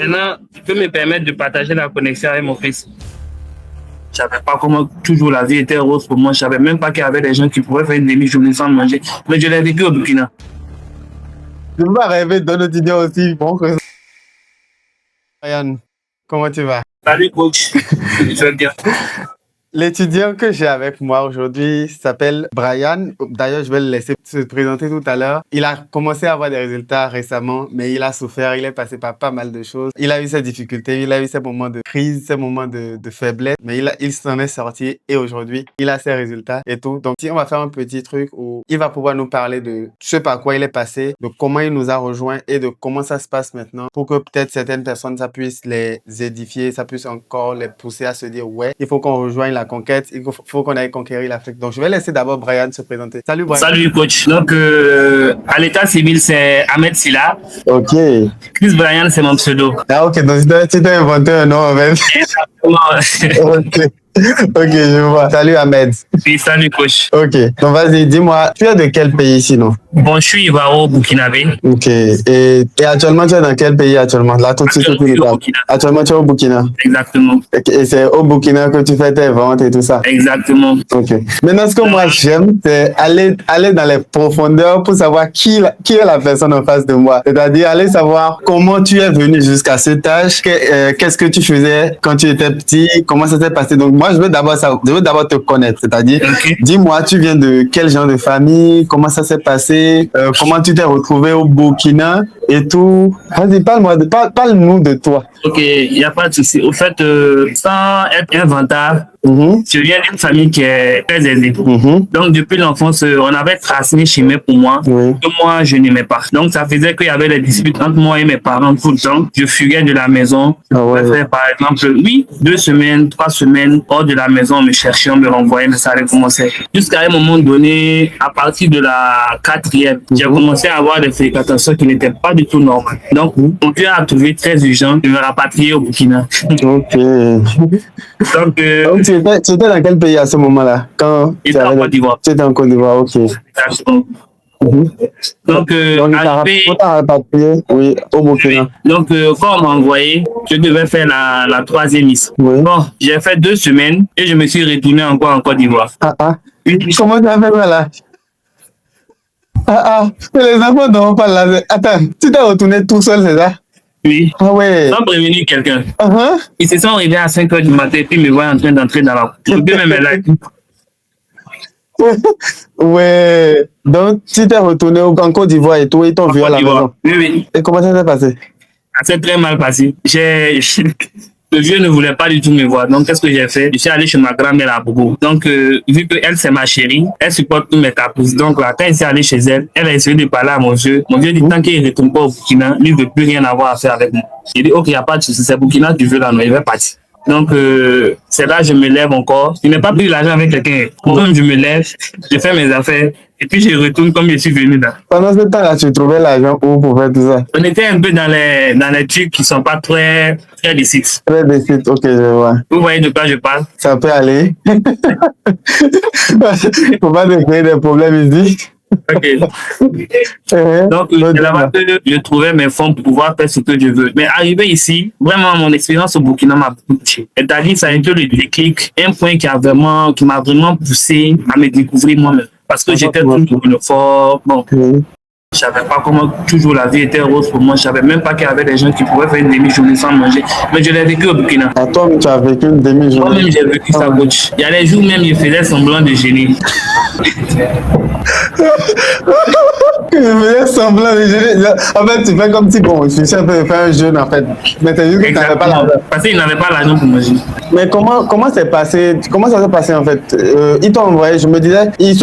Maintenant, tu peux me permettre de partager la connexion avec mon fils. Je savais pas comment toujours la vie était rose pour moi. Je savais même pas qu'il y avait des gens qui pouvaient faire une demi-journée sans manger. Mais je l'ai vécu au Burkina. Je me rêver d'un étudiant aussi. Bon, Ryan, comment tu vas? Salut coach. Je vais bien. L'étudiant que j'ai avec moi aujourd'hui s'appelle Brian. D'ailleurs, je vais le laisser se présenter tout à l'heure. Il a commencé à avoir des résultats récemment, mais il a souffert, il est passé par pas mal de choses. Il a eu ses difficultés, il a eu ses moments de crise, ses moments de faiblesse, mais il s'en est sorti et aujourd'hui, il a ses résultats et tout. Donc, on va faire un petit truc où il va pouvoir nous parler de ce par quoi il est passé, de comment il nous a rejoints et de comment ça se passe maintenant pour que peut-être certaines personnes, ça puisse les édifier, ça puisse encore les pousser à se dire, ouais, il faut qu'on rejoigne la conquête, il faut qu'on aille conquérir l'Afrique. Donc, je vais laisser d'abord Brian se présenter. Salut Brian. Salut coach. Donc, à l'état civil, c'est Ahmed Silla. Ok. Chris Brian, c'est mon pseudo. Ah, ok. Donc, tu t'es inventé un nom, en fait. Exactement. Ok. Ok, je vois. Salut Ahmed. Oui, salut coach. Ok. Donc, vas-y, dis-moi, tu es de quel pays sinon? Bon, je suis Ivaro, Burkinabé. Ok. Et actuellement, tu es dans quel pays actuellement? Là, tout de suite, Actuellement, je suis au Burkina. Actuellement, tu es au Burkina. Exactement. Et c'est au Burkina que tu fais tes ventes et tout ça. Exactement. Ok. Maintenant, ce que moi j'aime, c'est aller dans les profondeurs pour savoir qui est la personne en face de moi. C'est-à-dire aller savoir comment tu es venu jusqu'à cet âge, qu'est-ce que tu faisais quand tu étais petit, comment ça s'est passé. Donc moi, je veux d'abord te connaître. C'est-à-dire, dis-moi, tu viens de quel genre de famille, comment ça s'est passé, comment tu t'es retrouvé au Burkina et tout. Vas-y, parle-nous de toi. Ok, il n'y a pas de souci. Au fait, sans être un vantard, je viens d'une famille qui est très aisée. Donc, depuis l'enfance, on avait tracé un chemin pour moi que moi, je n'aimais pas. Donc, ça faisait qu'il y avait des disputes entre moi et mes parents tout le temps. Je fuguais de la maison. Par exemple, 2 semaines, 3 semaines hors de la maison, on me cherchait, on me renvoyait, mais ça recommençait. Jusqu'à un moment donné, à partir de la 4e, j'ai commencé à avoir des fréquentations qui n'étaient pas du tout normales. Donc, mon Dieu a trouvé très urgent de me rapatrier au Burkina. Ok. Donc, tu étais dans quel pays à ce moment-là? J'étais en Côte d'Ivoire. Tu étais en Côte d'Ivoire, ok. Exactement. Donc, rapatrié, oui, au Burkina. Donc, quand on m'a envoyé, je devais faire la 3e mission. Bon, j'ai fait 2 semaines et je me suis retourné encore en Côte d'Ivoire. Comment tu as fait ça là? Les enfants n'ont pas là. Attends, tu t'es retourné tout seul, c'est ça? Oui. Ah ouais. Sans prévenir quelqu'un. Ils se sont réveillés à 5 h du matin et puis me voient en train d'entrer dans la... Je peux même là. Ouais. Donc, tu t'es retourné en Côte d'Ivoire et tout, ils t'ont vu à la maison. Oui. Et comment ça s'est passé? Ça s'est très mal passé. Le vieux ne voulait pas du tout me voir. Donc, qu'est-ce que j'ai fait? Je suis allé chez ma grand-mère à Bogo. Donc, vu qu'elle, c'est ma chérie, elle supporte tous mes caprices. Donc, là, quand elle s'est allée chez elle, elle a essayé de parler à mon vieux. Mon vieux dit, tant qu'il ne retourne pas au Burkina, lui ne veut plus rien avoir à faire avec moi. J'ai dit, ok, il n'y a pas de souci. C'est Burkina qui veut là, non, il va partir. Donc, c'est là que je me lève encore. Je n'ai pas pris l'argent avec quelqu'un. Comme je me lève, je fais mes affaires et puis je retourne comme je suis venu là. Pendant ce temps-là, tu trouvais l'argent où pour faire tout ça? On était un peu dans les trucs qui ne sont pas très licites. Très licites, ok, je vois. Vous voyez de quoi je parle? Ça peut aller. Faut pas te créer des problèmes ici. Ok. Donc, là-bas, je trouvais mes fonds pour pouvoir faire ce que je veux. Mais arrivé ici, vraiment, mon expérience au Burkina m'a beaucoup touché. C'est-à-dire, ça a été le déclic, un point qui m'a vraiment poussé à me découvrir moi-même. Parce que j'étais toujours le fort. Bon. Je savais pas comment toujours la vie était rose pour moi. Je savais même pas qu'il y avait des gens qui pouvaient faire une demi-journée sans manger. Mais je l'ai vécu au Burkina. Toi, tu as vécu une demi-journée? Moi-même, j'ai vécu ça, coach. Il y a des jours même, je faisais semblant de gêner. Je faisais semblant de gêner. En fait, tu fais comme si, bon, je suis un peu faire un jeûne, en fait. Mais c'est juste que tu n'avais pas l'argent. Parce qu'ils n'avaient pas l'argent pour manger. Mais comment ça s'est passé, en fait? Ils t'ont envoyé, je me disais, ils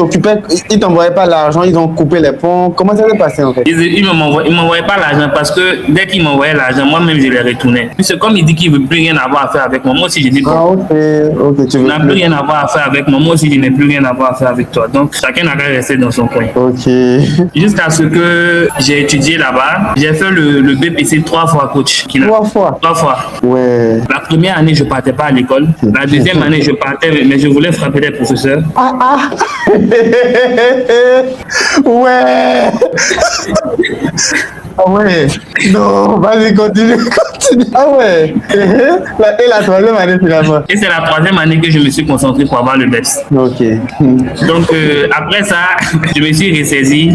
t'envoyaient pas l'argent, ils ont coupé les ponts. Comment ça s'est passé, en fait? Ils ne m'envoyaient pas l'argent parce que dès qu'ils m'envoyaient l'argent, moi-même, je les retournais. Puis c'est comme il dit qu'il ne veut plus rien avoir à faire avec moi. Moi aussi, je dis quoi? Ok, tu veux. Il n'a plus rien à avoir à faire avec moi. Moi aussi, je n'ai plus rien à avoir à faire avec toi. Donc, chacun n'a qu'à rester dans son coin. Ok. Jusqu'à ce que j'ai étudié là-bas, j'ai fait le BPC 3 fois, coach. 3 fois? 3 fois. Ouais. La première année, je ne partais pas à l'école. La deuxième année, je partais, mais je voulais frapper les professeurs. Ouais. Ah ouais. Non, vas-y, continue. Ah ouais. Et la troisième année finalement. Et c'est la troisième année que je me suis concentré pour avoir le BEPS. Ok. Donc après ça, je me suis ressaisi.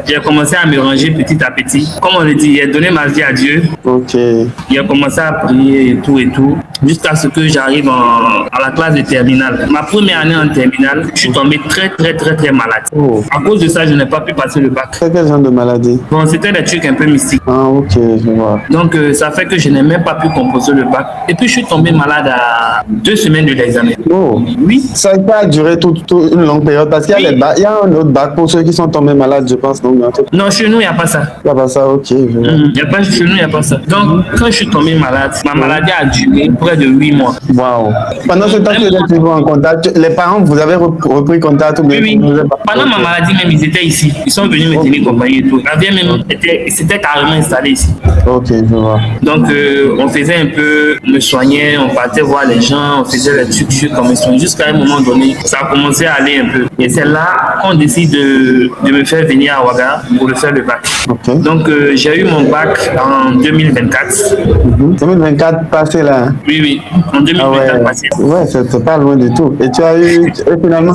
J'ai commencé à me ranger petit à petit. Comme on le dit, j'ai donné ma vie à Dieu. Ok. J'ai commencé à prier et tout, jusqu'à ce que j'arrive à la classe de terminale. Ma première année en terminale, je suis tombé très malade. Oh. À cause de ça, je n'ai pas pu passer le bac. C'est quel genre de maladie? Bon, c'était des trucs un peu mystiques. Ah ok, je vois. Donc ça fait que je n'ai même pas pu composer le bac. Et puis je suis tombé malade à 2 semaines de l'examen. Oh. Oui. Ça n'a pas duré toute une longue période parce qu'il y a les bacs, il y a un autre bac pour ceux qui sont tombés malades, je pense. Non, chez nous, il n'y a pas ça. Il n'y a pas ça, ok. Chez nous, il n'y a pas ça. Donc, quand je suis tombé malade, ma maladie a duré près de 8 mois. Waouh. Pendant ce temps que vous êtes toujours en contact, les parents, vous avez repris contact ou bien? Oui. Pendant ma maladie, même, ils étaient ici. Ils sont venus me tenir compagnie et tout. La vie même c'était carrément installé ici. Ok, je vois. Donc, on faisait un peu, on me soignait, on partait voir les gens, on faisait les trucs comme ils sont. Jusqu'à un moment donné, ça a commencé à aller un peu. Et c'est là qu'on décide de me faire venir à Ouaga pour le faire le bac. Okay. Donc, j'ai eu mon bac en 2024. 2024 passé là? Oui. En 2024 passé. Ouais, c'est pas loin du tout. Et tu as eu, finalement,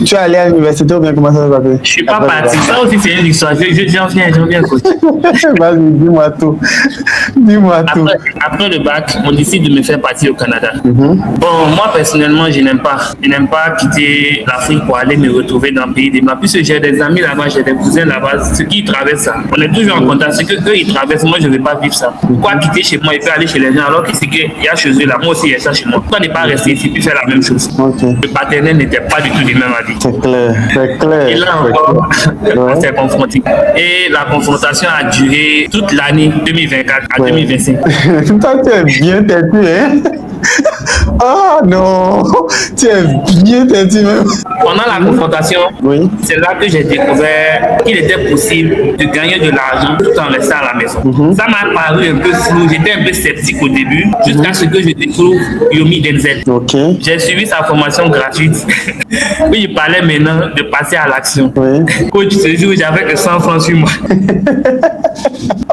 tu es allé à l'université ou bien comment ça s'est passé? Je suis pas parti. Ça aussi, c'est une histoire. J'en viens, coach. Vas-y, dis-moi tout. Après le bac, on décide de me faire partir au Canada. Bon, moi, personnellement, je n'aime pas quitter l'Afrique pour aller me retrouver dans le pays des Blancs. Puisque j'ai des amis là-bas, j'ai des cousins là-bas, ceux qui traversent ça. On est toujours en contact. Ce qu'eux, ils traversent, moi, je ne vais pas vivre ça. Pourquoi quitter chez moi et puis aller chez les gens alors que c'est qu'il y a chez eux là, moi aussi, il y a ça chez moi. Pourquoi ne pas rester ici puis faire la même chose? Le partenaire n'était pas du tout du même avis. C'est clair. Et là encore, on s'est confronté. Et la confrontation a duré toute l'année 2024 à 2025. Toi, tu es bien têtu, hein? Ah non, tu es bien têtu même. Pendant la confrontation, c'est là que j'ai découvert qu'il était possible de gagner de l'argent tout en restant à la maison. Ça m'a paru un peu flou, j'étais un peu sceptique au début, jusqu'à ce que je découvre Yomi Denzel. J'ai suivi sa formation gratuite. Oui, il parlait maintenant de passer à l'action. Coach, ce jour, j'avais que 100 francs sur moi.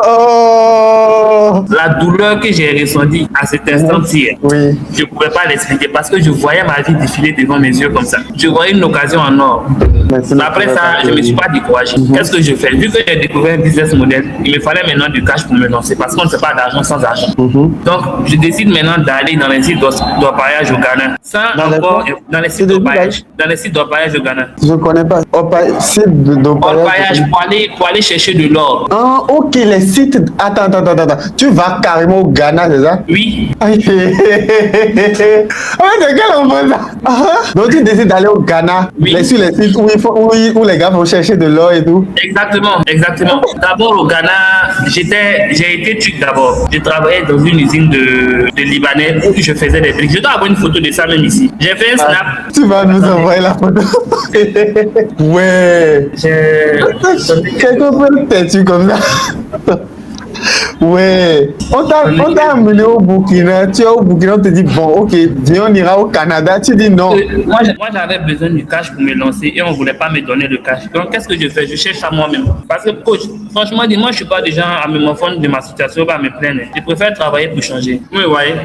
Oh! La douleur que j'ai ressentie à cet instant-ci, je ne pouvais pas l'expliquer parce que je voyais ma vie défiler devant mes yeux comme ça. Je voyais une occasion en or. Mais après ça, je ne me suis pas découragé. Qu'est-ce que je fais? Vu que j'ai découvert un business model, il me fallait maintenant du cash pour me lancer parce qu'on ne fait pas d'argent sans argent. Donc, je décide maintenant d'aller dans les sites d'orpaillage au Ghana. Ça, encore, dans les sites d'orpaillage au Ghana. Je ne connais pas. Site d'orpaillage pour aller chercher de l'or. Ah, ok, les sites. Attends. Tu vas carrément au Ghana, c'est ça? Oui. Ah, c'est quel enfant ça? Donc, tu décides d'aller au Ghana, sur les sites où les gars vont chercher de l'or et tout. Exactement. D'abord, au Ghana, j'ai été truc d'abord. Je travaillais dans une usine de Libanais où je faisais des trucs. Je dois avoir une photo de ça même ici. J'ai fait un snap. Tu vas nous envoyer la photo. Ouais. Quelqu'un peut têtu comme ça. Ouais. On t'a amené au Burkina. Tu es au Burkina, on te dit, bon, ok, viens, on ira au Canada. Tu dis non. Moi, j'avais besoin du cash pour me lancer et on ne voulait pas me donner le cash. Donc, qu'est-ce que je fais? Je cherche à moi-même. Parce que, coach, franchement, moi, je ne suis pas déjà à me morfondre de ma situation, pas à me plaindre. Je préfère travailler pour changer. Vous me voyez?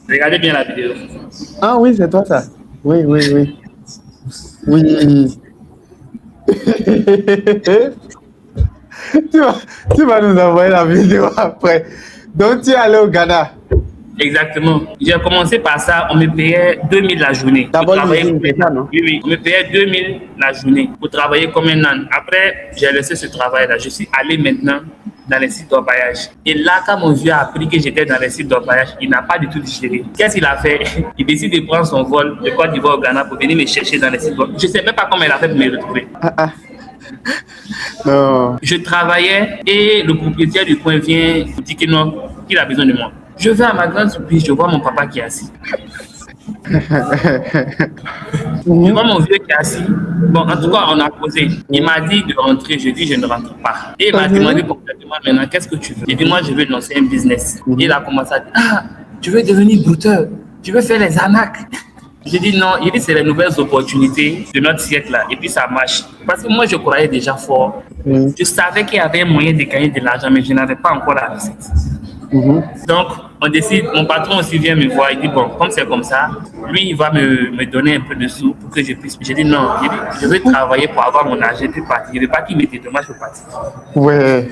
Regardez bien la vidéo. Ah oui, c'est toi ça. Oui. Tu vas nous envoyer la vidéo après. Donc, tu es allé au Ghana. Exactement. J'ai commencé par ça. On me payait 2000 la journée. D'abord, non? Oui. On me payait 2000 la journée pour travailler comme un âne. Après, j'ai laissé ce travail-là. Je suis allé maintenant dans les sites d'orpaillage. Et là, quand mon vieux a appris que j'étais dans les sites d'orpaillage, il n'a pas du tout digéré. Qu'est-ce qu'il a fait? Il décide de prendre son vol de Côte d'Ivoire au Ghana pour venir me chercher dans les sites d'orpaillage. Je ne sais même pas comment il a fait pour me retrouver. Non. Je travaillais et le propriétaire du coin vient me dire que non, qu'il a besoin de moi. Je vais à ma grande surprise, je vois mon papa qui est assis. Je vois mon vieux qui est assis. Bon, en tout cas, on a causé. Il m'a dit de rentrer. Je dis, je ne rentre pas. Et il m'a demandé complètement maintenant, qu'est-ce que tu veux? J'ai dit, moi, je veux lancer un business. Et il a commencé à dire, ah, tu veux devenir brouteur? Tu veux faire les arnaques? J'ai dit non, il dit c'est les nouvelles opportunités de notre siècle là. Et puis ça marche. Parce que moi je croyais déjà fort. Je savais qu'il y avait un moyen de gagner de l'argent, mais je n'avais pas encore la recette. Donc, on décide, mon patron aussi vient me voir, il dit bon, comme c'est comme ça, lui il va me donner un peu de sous pour que je puisse. J'ai dit non, je veux travailler pour avoir mon argent, puis partir. Je ne veux pas qu'il me dédommage pour partir. Ouais.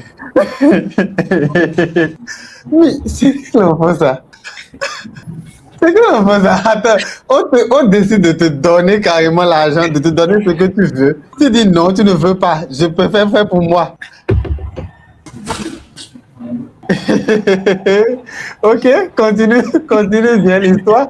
Oui, c'est l'enfant ça. C'est que l'enfant ça. Attends, on décide de te donner carrément l'argent, de te donner ce que tu veux. Tu dis non, tu ne veux pas, je préfère faire pour moi. Ok, continue bien l'histoire.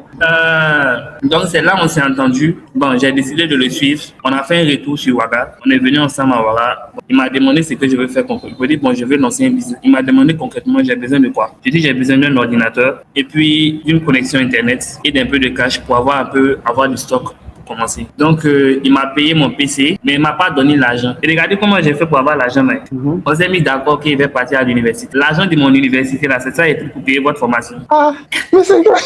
Donc c'est là on s'est entendu. Bon, j'ai décidé de le suivre. On a fait un retour sur Ouaga. On est venu ensemble à Ouaga. Il m'a demandé ce que je veux faire concrètement. Je lui ai dit bon, je veux lancer un business. Il m'a demandé concrètement j'ai besoin de quoi. J'ai dit j'ai besoin d'un ordinateur et puis d'une connexion internet et d'un peu de cash pour avoir du stock. Commencer. Donc, il m'a payé mon PC, mais il m'a pas donné l'argent. Et regardez comment j'ai fait pour avoir l'argent, mec. On s'est mis d'accord qu'il va partir à l'université. L'argent de mon université, là, c'est ça, et pour payer votre formation. Ah, mais c'est quoi?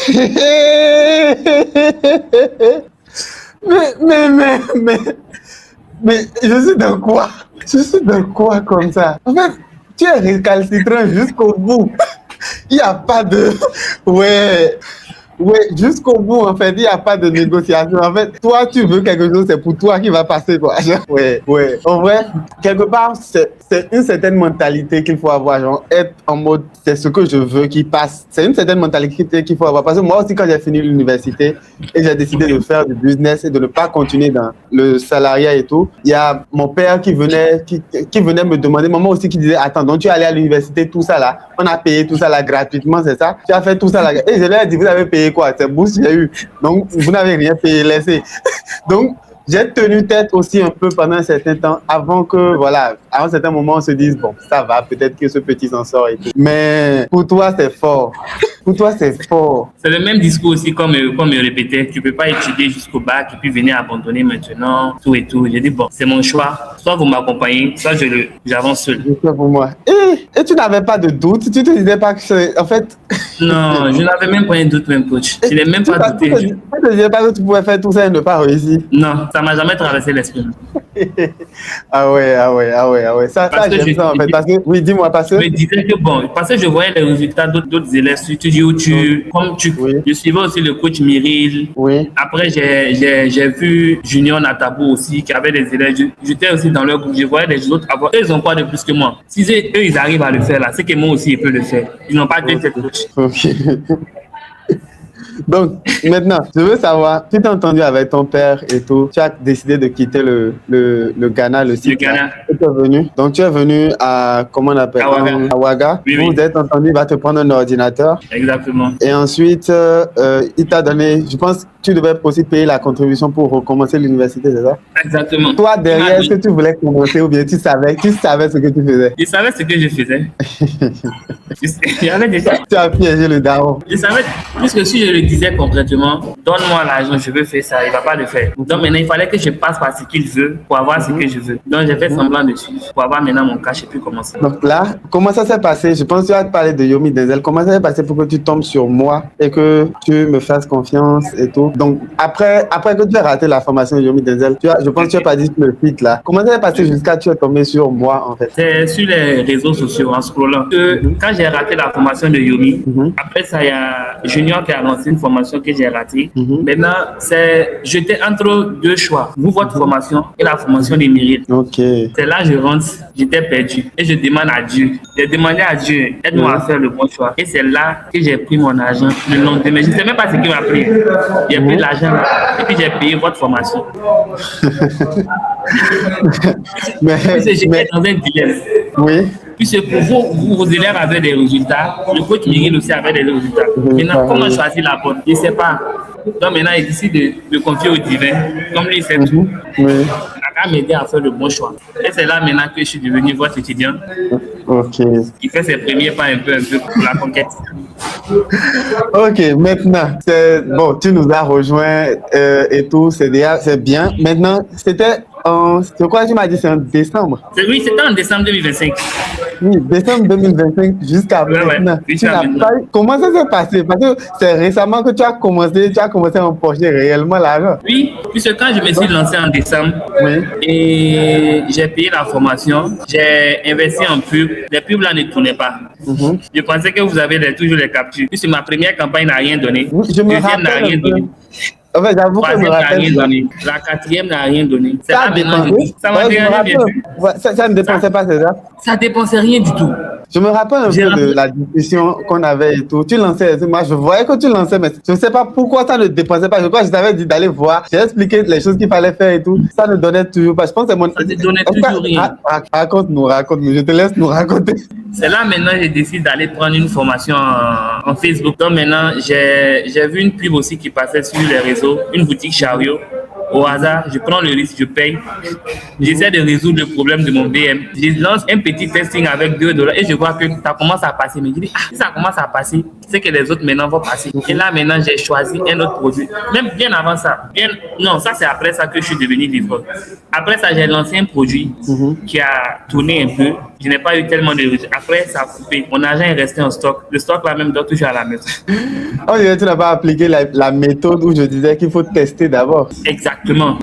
mais je suis dans quoi? Je suis dans quoi comme ça? En fait, tu es récalcitrant jusqu'au bout. Il n'y a pas de... Ouais, jusqu'au bout, en fait, il n'y a pas de négociation. En fait, toi, tu veux quelque chose, c'est pour toi qui va passer, quoi. Ouais. En vrai, quelque part, c'est une certaine mentalité qu'il faut avoir. Genre, être en mode, c'est ce que je veux qui passe. C'est une certaine mentalité qu'il faut avoir. Parce que moi aussi, quand j'ai fini l'université et j'ai décidé de faire du business et de ne pas continuer dans le salariat et tout, il y a mon père qui venait me demander, maman aussi qui disait, attends, donc tu es allé à l'université, tout ça là, on a payé tout ça là gratuitement, c'est ça? Tu as fait tout ça là. Et je lui ai dit, vous avez payé quoi? C'est bourse que j'ai eu. Donc, vous n'avez rien payé, laissez. Donc, j'ai tenu tête aussi un peu pendant un certain temps avant que, voilà, à un certain moment, on se dise, bon, ça va, peut-être que ce petit s'en sort et tout. Mais pour toi, c'est fort. Pour toi, c'est fort. C'est le même discours aussi comme me répétait. Tu ne peux pas étudier jusqu'au bac et puis venir abandonner maintenant, tout et tout. J'ai dit, bon, c'est mon choix. Soit vous m'accompagnez, soit j'avance seul. C'est pour moi. Et tu n'avais pas de doute? Tu te disais pas que c'est... En fait... Non, je n'avais même pas un doute, même coach. Je n'ai même pas douté. Tu ne te disais pas que tu pouvais faire tout ça et ne pas réussir? Non, ça m'a jamais traversé l'esprit. Ah ouais. Ça j'aime ça en fait. Parce que, oui, dis-moi, parce que... Je me disais que bon, parce que je voyais les résultats d'autres élèves sur YouTube. Je suivais aussi le coach Myril. Oui. Après, j'ai vu Junior Natabou aussi, qui avait des élèves. J'étais aussi dans leur groupe. Je voyais les autres avoir. Eux, ils ont quoi de plus que moi? Si eux, ils arrivent à le faire là, c'est que moi aussi, je peux le faire. Ils n'ont pas deux têtes coach. Ok. Donc, maintenant, je veux savoir, tu t'es entendu avec ton père et tout, tu as décidé de quitter le Ghana, le site. Le Ghana. Donc, tu es venu à, comment on appelle? À Ouaga. Oui, vous êtes entendu, il va te prendre un ordinateur. Exactement. Et ensuite, il t'a donné, je pense, tu devais aussi payer la contribution pour recommencer l'université, c'est ça? Exactement. Toi, derrière, est-ce que tu voulais commencer ou bien tu savais ce que tu faisais? Je savais ce que je faisais. J'avais déjà... Tu as piégé le daron. Je savais, puisque si je le disais concrètement, donne-moi l'argent, je veux faire ça, il ne va pas le faire. Donc maintenant, il fallait que je passe par ce qu'il veut pour avoir ce que je veux. Donc j'ai fait semblant de suivre pour avoir maintenant mon cash et puis commencer. Donc là, comment ça s'est passé? Je pense que tu as parlé de Yomi Denzel. Comment ça s'est passé pour que tu tombes sur moi et que tu me fasses confiance et tout? Donc après que tu as raté la formation de Yomi Denzel, je pense que tu n'as pas dit le site là. Comment ça s'est passé jusqu'à que tu es tombé sur moi en fait? C'est sur les réseaux sociaux en scrollant. Quand j'ai raté la formation de Yomi, après ça, il y a Junior qui a lancé une formation que j'ai ratée. Maintenant, j'étais entre deux choix. Vous, votre formation et la formation des Myril. Ok. C'est là que je rentre, j'étais perdu. Et je demande à Dieu. J'ai demandé à Dieu, aide-moi à faire le bon choix. Et c'est là que j'ai pris mon argent le lendemain. Je ne sais même pas ce qu'il m'a pris. J'ai pris l'argent et puis j'ai payé votre formation. J'étais dans un dilemme. Oui. Puisque pour vous, vos élèves avaient des résultats, le coach Myril aussi avait des résultats. Maintenant, comment choisir la bonne? Je ne sais pas. Donc maintenant, il décide de confier au divin, comme lui il fait tout. Oui. Il a m'aider à faire le bon choix. Et c'est là maintenant que je suis devenu votre étudiant. Ok. Qui fait ses premiers pas un peu pour la conquête. Ok, maintenant, tu nous as rejoints et tout, c'est bien. Maintenant, je crois que tu m'as dit c'est en décembre. Oui, c'était en décembre 2025. Oui, décembre 2025 jusqu'à maintenant. Comment ça s'est passé? Parce que c'est récemment que tu as commencé à empocher réellement l'argent. Oui, puisque quand je me suis lancé en décembre, et j'ai payé la formation, j'ai investi en pub. Les pubs là ne tournaient pas. Je pensais que vous avez toujours les captures. Puisque ma première campagne n'a rien donné. Oui, je me Deuxième n'a rien donné. En fait, j'avoue que je me rappelle. Rien donné. La quatrième n'a rien donné. Ça a dépensé. Ça m'a dérangé, bien sûr. Ça ne dépensait pas, c'est ça? Ça dépensait rien du tout. Je me rappelle un peu de la discussion qu'on avait et tout. Tu lançais, moi je voyais que tu lançais, mais je ne sais pas pourquoi ça ne dépensait pas. Je crois que je t'avais dit d'aller voir. J'ai expliqué les choses qu'il fallait faire et tout. Ça ne donnait toujours pas. Je pense que c'est mon. Ça ne donnait toujours rien. Raconte-nous. Je te laisse nous raconter. C'est là maintenant que j'ai décidé d'aller prendre une formation en Facebook. Donc maintenant, j'ai vu une pub aussi qui passait sur les réseaux, une boutique chariot. Au hasard, je prends le risque, je paye. J'essaie de résoudre le problème de mon BM. Je lance un petit testing avec $2 et je vois que ça commence à passer. Mais je dis, si ça commence à passer, c'est que les autres maintenant vont passer. Et là, maintenant, j'ai choisi un autre produit. Même bien avant ça. Non, ça, c'est après ça que je suis devenu livreur. Après ça, j'ai lancé un produit qui a tourné un peu. Je n'ai pas eu tellement de résultats. Après, ça a coupé. Mon argent est resté en stock. Le stock, là même, doit toujours à la maison. On dirait que tu n'as pas appliqué la méthode où je disais qu'il faut tester d'abord. Exactement.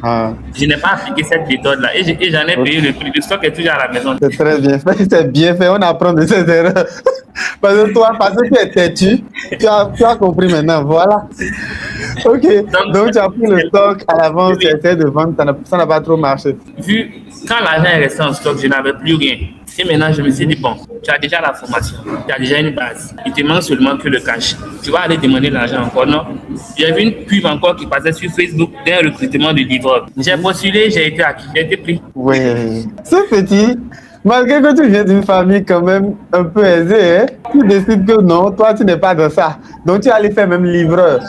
Je n'ai pas appliqué cette méthode-là. Et j'en ai payé le prix. Le stock est toujours à la maison. C'est très bien fait. C'est bien fait. On apprend de ses erreurs. Parce que tu es têtu, tu as compris maintenant. Voilà. Ok. Donc tu as pris le stock à l'avance, tu essaies de vendre. Ça n'a pas trop marché. Vu, quand l'argent est resté en stock, je n'avais plus rien. Et maintenant, je me suis dit, bon, tu as déjà la formation, tu as déjà une base. Il te manque seulement que le cash. Tu vas aller demander l'argent encore, non? J'ai vu une pub encore qui passait sur Facebook d'un recrutement de livreurs. J'ai postulé, j'ai été acquis, j'ai été pris. Oui. Ce petit, malgré que tu viens d'une famille quand même un peu aisée, hein, tu décides que non, toi, tu n'es pas dans ça. Donc, tu allais faire même livreur.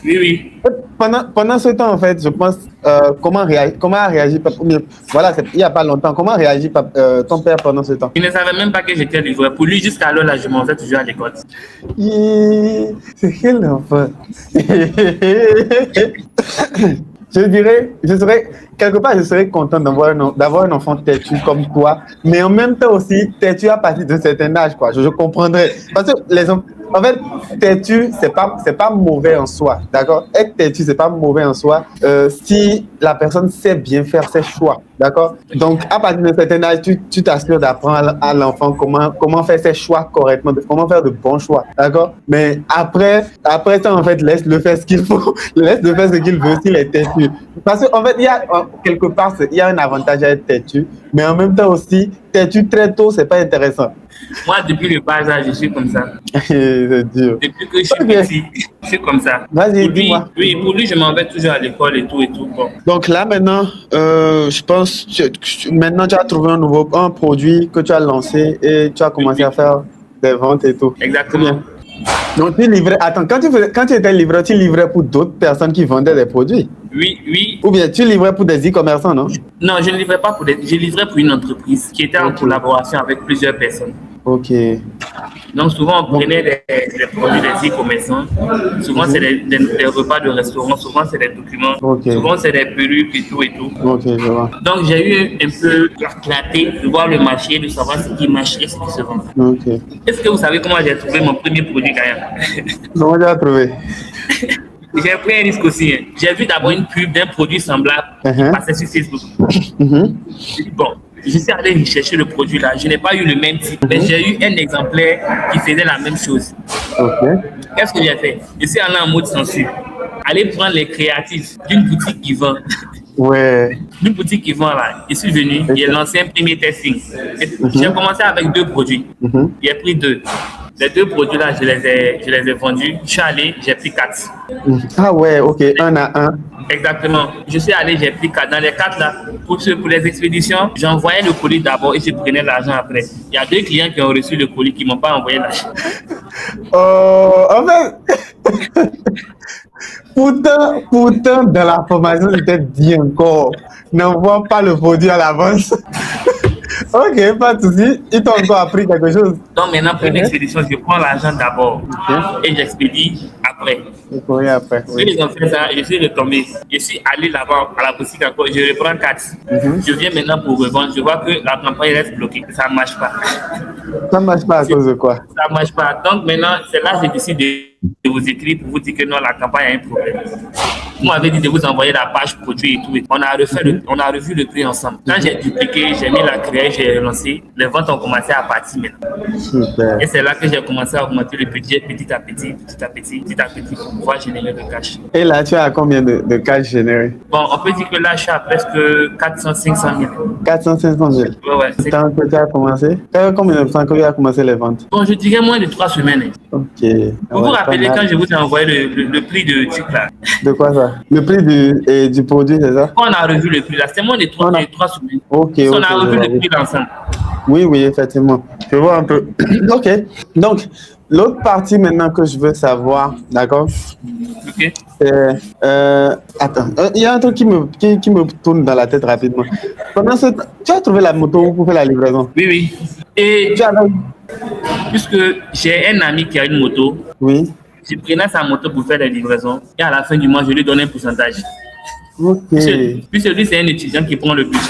Oui, oui. Pendant ce temps, en fait, je pense, comment a réagi papa? Voilà, il n'y a pas longtemps. Comment a réagi ton père pendant ce temps? Il ne savait même pas que j'étais livreur. Pour lui, jusqu'à là, je m'en vais toujours à l'école. C'est quel enfant? Quelque part, je serais content d'avoir un enfant têtu comme toi, mais en même temps aussi, têtu à partir d'un certain âge, quoi. Je comprendrais. Parce que en fait, têtu, c'est pas mauvais en soi, d'accord? Être têtu, c'est pas mauvais en soi si la personne sait bien faire ses choix, d'accord? Donc, à partir d'un certain âge, tu t'assures d'apprendre à l'enfant comment faire ses choix correctement, comment faire de bons choix, d'accord? Mais après ça, en fait, laisse-le faire ce qu'il faut, laisse-le faire ce qu'il veut s'il est têtu. Parce qu'en fait, quelque part, il y a un avantage à être têtu, mais en même temps aussi, têtu très tôt, c'est pas intéressant. Moi, depuis le bas âge, je suis comme ça. C'est dur. Depuis que je suis petit, je suis comme ça. Vas-y, dis-moi. Oui, pour lui, je m'en vais toujours à l'école et tout et tout. Bon. Donc là, maintenant, je pense, maintenant, tu as trouvé un produit que tu as lancé et tu as commencé à faire des ventes et tout. Exactement. Donc, tu livrais. Attends, quand tu étais livreur, tu livrais pour d'autres personnes qui vendaient des produits? Oui. Ou bien tu livrais pour des e-commerçants, non? Non, je ne livrais pas je livrais pour une entreprise qui était en collaboration avec plusieurs personnes. Ok. Donc souvent on prenait les produits des e-commerçants, souvent c'est des repas de restaurant, souvent c'est des documents, souvent c'est des perruques et tout et tout. Ok, je vois. Donc j'ai eu un peu la clarté de voir le marché, de savoir ce qui marche et ce qui se vend. Ok. Est-ce que vous savez comment j'ai trouvé mon premier produit gagnant? Comment tu as trouvé? J'ai pris un risque aussi. Hein. J'ai vu d'abord une pub d'un produit semblable qui passait sur Facebook. J'ai dit, bon, je suis allé chercher le produit là. Je n'ai pas eu le même type, mais j'ai eu un exemplaire qui faisait la même chose. Qu'est-ce que j'ai fait? Je suis allé en mode censure. Aller prendre les créatifs d'une boutique qui vend. Ouais. D'une boutique qui vend là. Je suis venu, j'ai lancé un premier testing. J'ai commencé avec 2 produits. J'ai pris 2. Les 2 produits-là, je les ai vendus. Je suis allé, j'ai pris 4. Ah ouais, ok, 1 à 1. Exactement. Je suis allé, j'ai pris 4. Dans les 4 là, pour les expéditions, j'envoyais le colis d'abord et je prenais l'argent après. Il y a 2 clients qui ont reçu le colis qui ne m'ont pas envoyé l'argent. En fait, pourtant, dans la formation, c'était dit encore, n'envoie pas le produit à l'avance. Ok, pas de souci. Ils t'ont encore appris quelque chose. Donc maintenant, pour une expédition, je prends l'argent d'abord Ok. et j'expédie après. Et courir après, Quand oui. ils ont fait ça, je suis retombé. Je suis allé là-bas à la boutique encore, je reprends 4. Je viens maintenant pour revendre. Je vois que la campagne reste bloquée. Ça ne marche pas. Ça ne marche pas à cause de quoi? Ça ne marche pas. Donc maintenant, c'est là que je décide de vous écrire pour vous dire que non, la campagne a un problème. Vous m'avez dit de vous envoyer la page produit et tout. On a, on a revu le prix ensemble. Quand j'ai dupliqué, j'ai mis la création, j'ai relancé, les ventes ont commencé à partir maintenant. Super. Et c'est là que j'ai commencé à augmenter le budget petit à petit, petit à petit, petit à petit pour pouvoir générer le cash. Et là, tu as combien de cash généré? Bon, on peut dire que là, je suis à presque 400, 500 000. 400, 500 000. Ouais. Quand tu as commencé? Combien de temps que tu as commencé les ventes? Bon, je dirais moins de 3 semaines. Ok. Vous vous rappelez quand je vous ai envoyé le prix de truc là? De quoi ça? Le prix du produit, c'est ça? Quand on a revu le prix là, c'était moins de 3 semaines. Ok. On a revu le prix d'ensemble. Oui, effectivement. Je vois un peu. Ok. Donc, l'autre partie maintenant que je veux savoir, d'accord? Ok. Attends, il y a un truc qui me tourne dans la tête rapidement. Tu as trouvé la moto pour faire la livraison? Oui. Et Tu as... puisque j'ai un ami qui a une moto, Oui. je prenais sa moto pour faire les livraisons et à la fin du mois, je lui donnais un pourcentage. Ok. Puisque lui, c'est un étudiant qui prend le bus.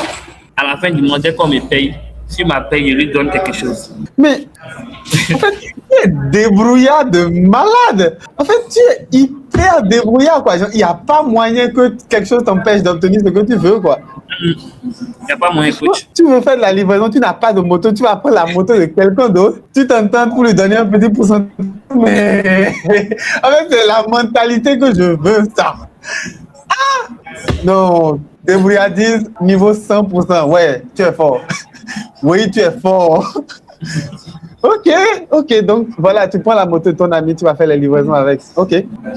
À la fin du mois, dès qu'on me paye, sur ma paye, je lui donne quelque chose. Mais, en fait, tu es débrouillard de malade. En fait, tu es hyper débrouillard, quoi. Il n'y a pas moyen que quelque chose t'empêche d'obtenir ce que tu veux, quoi. Il n'y a pas moyen, coach. Tu veux faire de la livraison, tu n'as pas de moto, tu vas prendre la moto de quelqu'un d'autre, tu t'entends pour lui donner un petit pourcentage. Mais, en fait, c'est la mentalité que je veux, ça. Ah! Non, débrouillardise niveau 100%. Ouais, tu es fort. Oui, tu es fort. Ok. Donc, voilà, tu prends la moto de ton ami, tu vas faire les livraisons avec. Ok.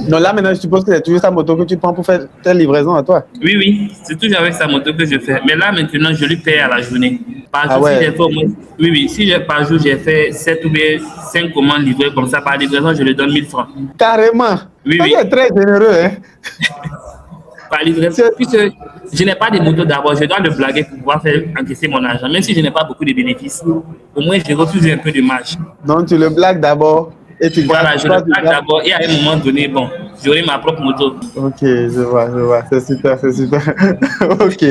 Donc là, maintenant, je suppose que c'est toujours sa moto que tu prends pour faire tes livraisons à toi. Oui. C'est toujours avec sa moto que je fais. Mais là, maintenant, je lui paye à la journée. Par jour, si j'ai fait au moins... Oui. Si par jour, j'ai fait 7 ou bien 5 commandes livrées comme ça, par livraison, je lui donne 1000 francs. Carrément. Oui. Tu es très généreux, hein. Par livraison. Puisque je n'ai pas de moto d'abord, je dois le blaguer pour pouvoir faire encaisser mon argent. Même si je n'ai pas beaucoup de bénéfices, au moins je refuse un peu de marge. Donc tu le blagues d'abord et tu voilà, je le blague d'abord et à un moment donné, bon, j'aurai ma propre moto. Ok, je vois. C'est super. Ok,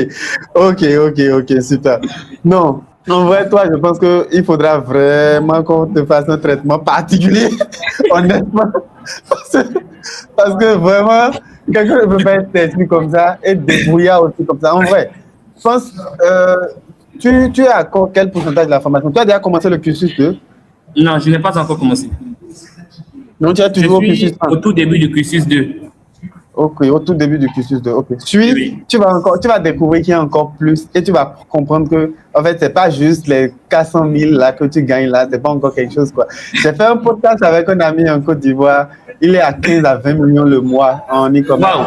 super. Non, en vrai, toi, je pense qu'il faudra vraiment qu'on te fasse un traitement particulier, honnêtement. Parce que vraiment, quelqu'un ne peut pas être têtu comme ça et débrouillard aussi comme ça. En vrai, je pense, tu as encore quel pourcentage de la formation? Tu as déjà commencé le cursus 2? Non, je n'ai pas encore commencé. Donc, tu as toujours au cursus 1? Au tout début du cursus 2. Ok, au tout début du cursus 2. Ok. Puis, tu vas découvrir qu'il y a encore plus et tu vas comprendre que, en fait, c'est pas juste les 400 000 là que tu gagnes là, c'est pas encore quelque chose, quoi. J'ai fait un podcast avec un ami en Côte d'Ivoire. Il est à 15 à 20 millions le mois en e-commerce.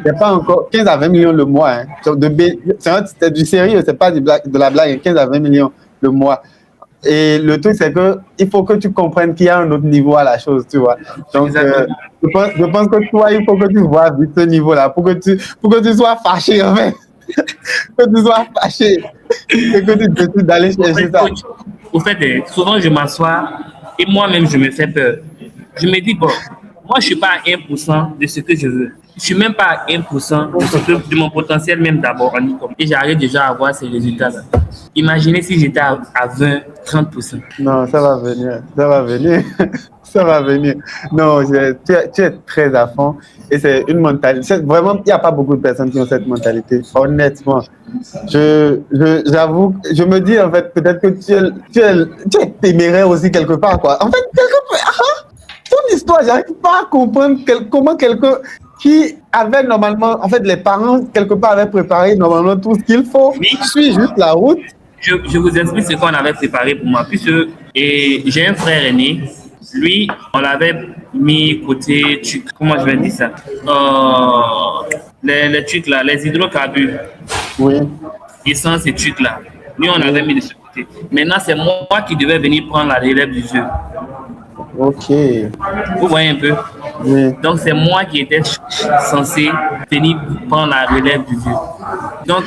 C'est pas encore 15 à 20 millions le mois. Hein. C'est du sérieux, c'est pas de la blague. 15 à 20 millions le mois. Et le truc, c'est que il faut que tu comprennes qu'il y a un autre niveau à la chose, tu vois. Donc, je pense que toi, il faut que tu vois vite ce niveau-là pour que tu sois fâché, en fait. Que tu sois fâché et que tu décides d'aller chercher ça. Au fait, souvent, je m'assois et moi-même, je me fais peur. Je me dis, bon, moi, je ne suis pas à 1% de ce que je veux. Je ne suis même pas à 1% de mon potentiel, même d'abord en e-commerce. Et j'arrive déjà à voir ces résultats-là. Imaginez si j'étais à 20, 30%. Non, ça va venir. Ça va venir. Non, tu es très à fond. Et c'est une mentalité. Vraiment, il n'y a pas beaucoup de personnes qui ont cette mentalité. Honnêtement. J'avoue, je me dis en fait, peut-être que tu es téméraire aussi quelque part, quoi. En fait, quelque part, ton histoire, j'arrive pas à comprendre comment quelqu'un qui avait normalement, en fait, les parents, quelque part, avaient préparé normalement tout ce qu'il faut. Oui. Suis juste la route. Je vous explique ce qu'on avait préparé pour moi. Puisque j'ai un frère aîné. Lui, on l'avait mis côté, comment je vais dire ça? Les trucs là, les hydrocarbures. Oui. Essence et trucs là. Lui, on l'avait mis de ce côté. Maintenant, c'est moi qui devais venir prendre la relève du jeu. Ok. Vous voyez un peu? Oui. Donc, c'est moi qui étais censé venir prendre la relève du jeu. Donc,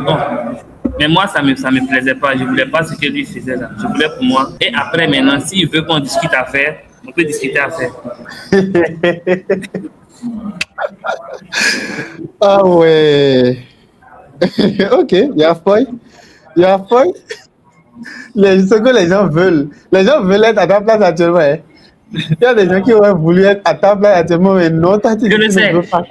bon. Mais moi, ça me plaisait pas. Je voulais pas ce que lui faisait là. Je voulais pour moi. Et après, maintenant, s'il veut qu'on discute à faire, on peut discuter à faire. Ah ouais. Ok, il y a feuille. Il y a feuille. Ce que les gens veulent. Les gens veulent être à ta place actuellement. Hein. Il y a des gens qui auraient voulu être à ta place actuellement, mais non, toi, tu Je le sais. ne veux pas.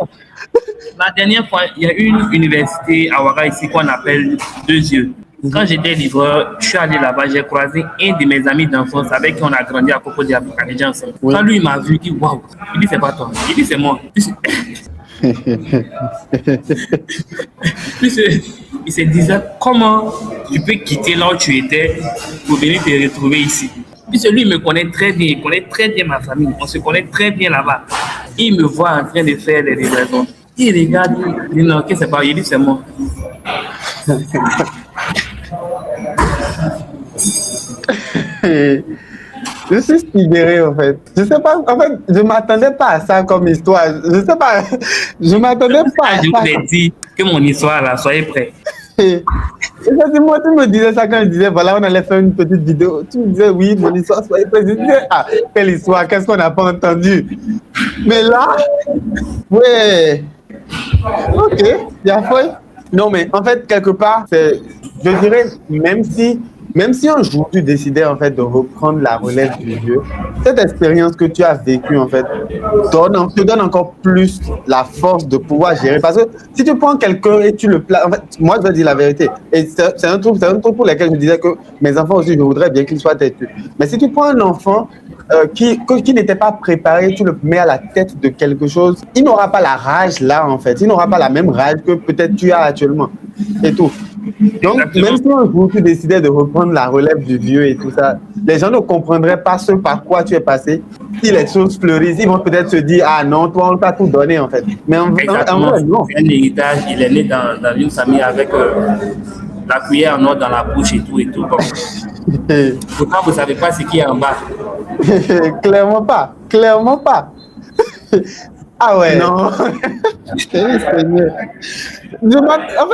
La dernière fois, il y a une université à Ouaga ici qu'on appelle Deux Yeux. Quand j'étais livreur, je suis allé là-bas, j'ai croisé un de mes amis d'enfance avec qui on a grandi à Cocody Abidjan ensemble. Oui. Quand lui il m'a vu, il dit waouh, il dit c'est pas toi, il dit c'est moi. Il se disait comment tu peux quitter là où tu étais pour venir te retrouver ici. Puis lui, il me connaît très bien, il connaît très bien ma famille, on se connaît très bien là-bas. Il me voit en train de faire des livraisons. Il regarde, il dit non, qu'est-ce que c'est pas, il dit c'est moi. Je suis sidéré en fait. Je sais pas, en fait, je m'attendais pas à ça comme histoire. Je sais pas, je m'attendais pas à ça. Je vous ai dit que mon histoire là, soyez prêts. Effectivement, tu me disais ça quand je disais, voilà, on allait faire une petite vidéo. Tu me disais, oui, mon histoire, soyez prêts. Je disais, ah, quelle histoire, qu'est-ce qu'on n'a pas entendu? Mais là, ouais, ok, il y a foi. Non, mais en fait, quelque part, je dirais, même si un jour tu décidais en fait de reprendre la relève du vieux, cette expérience que tu as vécue en fait te donne encore plus la force de pouvoir gérer. Parce que si tu prends quelqu'un et tu le places, en fait, moi je vais dire la vérité. Et c'est un truc pour lequel je me disais que mes enfants aussi, je voudrais bien qu'ils soient têtus. Mais si tu prends un enfant qui n'était pas préparé, tu le mets à la tête de quelque chose, il n'aura pas la rage là en fait. Il n'aura pas la même rage que peut-être tu as actuellement. Et tout. Donc, exactement. Même si un jour tu décidais de reprendre la relève du vieux et tout ça, les gens ne comprendraient pas ce par quoi tu es passé. Si les choses fleurissent, ils vont peut-être se dire, ah non, toi, on t'a tout donné en fait. Mais en vrai, non. C'est un héritage, il est né dans une famille avec la cuillère en or dans la bouche et tout et tout. Pourtant, vous ne savez pas ce qui est en bas. Clairement pas. Clairement pas. Ah ouais. Non. Seigneur. En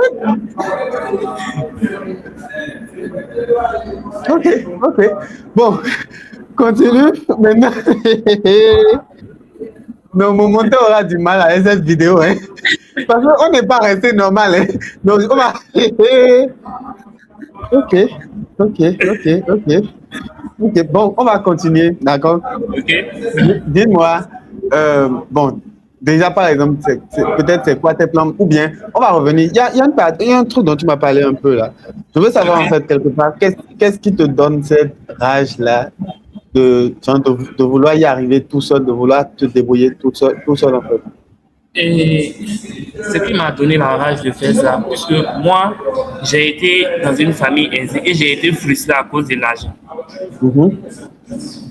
fait. Ok. Bon, continue. Maintenant. Non, mon monteur aura du mal à cette vidéo. Hein. Parce qu'on n'est pas resté normal. Hein. Donc, on va. Ok, bon, on va continuer. D'accord. Ok. Dis-moi. Bon. Déjà, par exemple, peut-être c'est quoi tes plans, ou bien, on va revenir. Il y a un truc dont tu m'as parlé un peu là. Je veux savoir en fait, quelque part, qu'est-ce qui te donne cette rage-là de vouloir y arriver tout seul, de vouloir te débrouiller tout seul en fait. Et ce qui m'a donné la rage de faire ça, puisque moi, j'ai été dans une famille aisée et j'ai été frustré à cause de l'argent.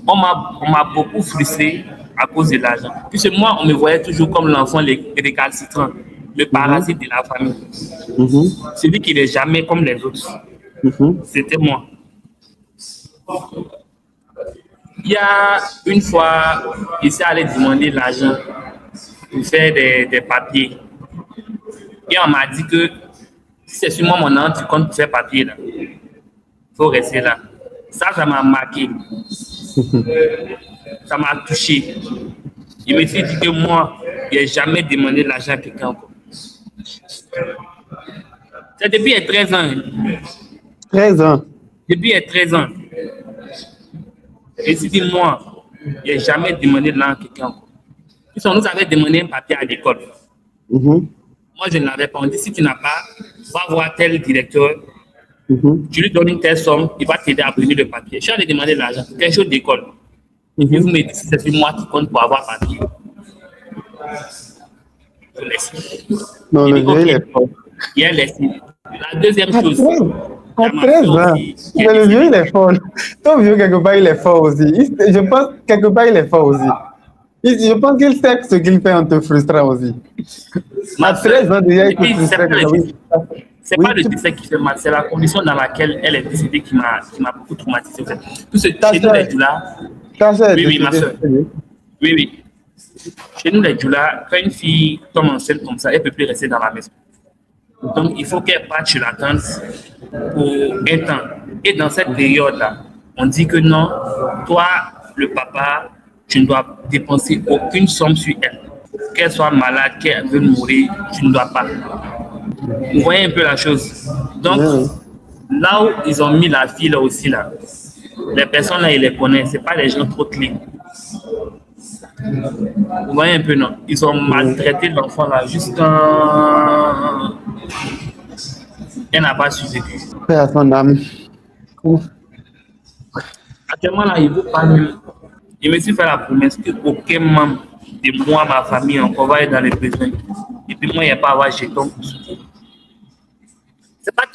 On m'a beaucoup frustré à cause de l'argent. Puisque moi, on me voyait toujours comme l'enfant récalcitrant, le parasite de la famille. Celui qui n'est jamais comme les autres. C'était moi. Il y a une fois, il s'est allé demander l'argent pour faire des papiers. Et on m'a dit que si c'est sur moi mon nom, tu comptes faire papier là. Il faut rester là. Ça m'a marqué. Ça m'a touché. Je me suis dit que moi, je n'ai jamais demandé l'argent à quelqu'un encore. C'est depuis 13 ans. 13 ans? Depuis 13 ans. Je me suis dit, moi, je n'ai jamais demandé l'argent à quelqu'un encore. Puis on nous avait demandé un papier à l'école. Moi, je ne l'avais pas. On dit, si tu n'as pas, va voir tel directeur. Tu lui donnes une telle somme, il va t'aider à obtenir le papier. Je suis allé demander l'argent, quelque chose d'école. Et vous me dites, c'est sur moi qui compte pour avoir papier. Je laisse. Non, le vieux, il est fort. Il est laissé. La deuxième chose. À 13 ans. Mais le vieux, il est fort. Ton vieux, quelque part, il est fort aussi. Je pense, quelque part, il est fort aussi. Je pense qu'il sait ce qu'il fait en te frustrant aussi. À 13 ans, déjà, il te frustrait. C'est pas le décès qui fait mal, c'est la condition dans laquelle elle est décédée qui m'a beaucoup traumatisé. Tout ce, chez nous, les Djoula. Oui, ma soeur. Oui. Chez nous, les Djoula, quand une fille tombe enceinte comme ça, elle ne peut plus rester dans la maison. Donc, il faut qu'elle parte sur la tente pour un temps. Et dans cette période-là, on dit que non, toi, le papa, tu ne dois dépenser aucune somme sur elle. Qu'elle soit malade, qu'elle veut mourir, tu ne dois pas. Vous voyez un peu la chose. Donc, Oui, là où ils ont mis la fille là aussi, là, les personnes là, ils les connaissent. Ce pas des gens trop clean. Vous voyez un peu, non? Ils ont oui. maltraité l'enfant là jusqu'à... Elle n'a pas survécu. Paix à son âme. Ouf. Actuellement, là, il ne veut pas même. Je me suis fait la promesse qu'aucun membre de moi, ma famille, encore va être dans les besoins. Et puis moi, il n'y a pas à avoir jeton pour soutenir.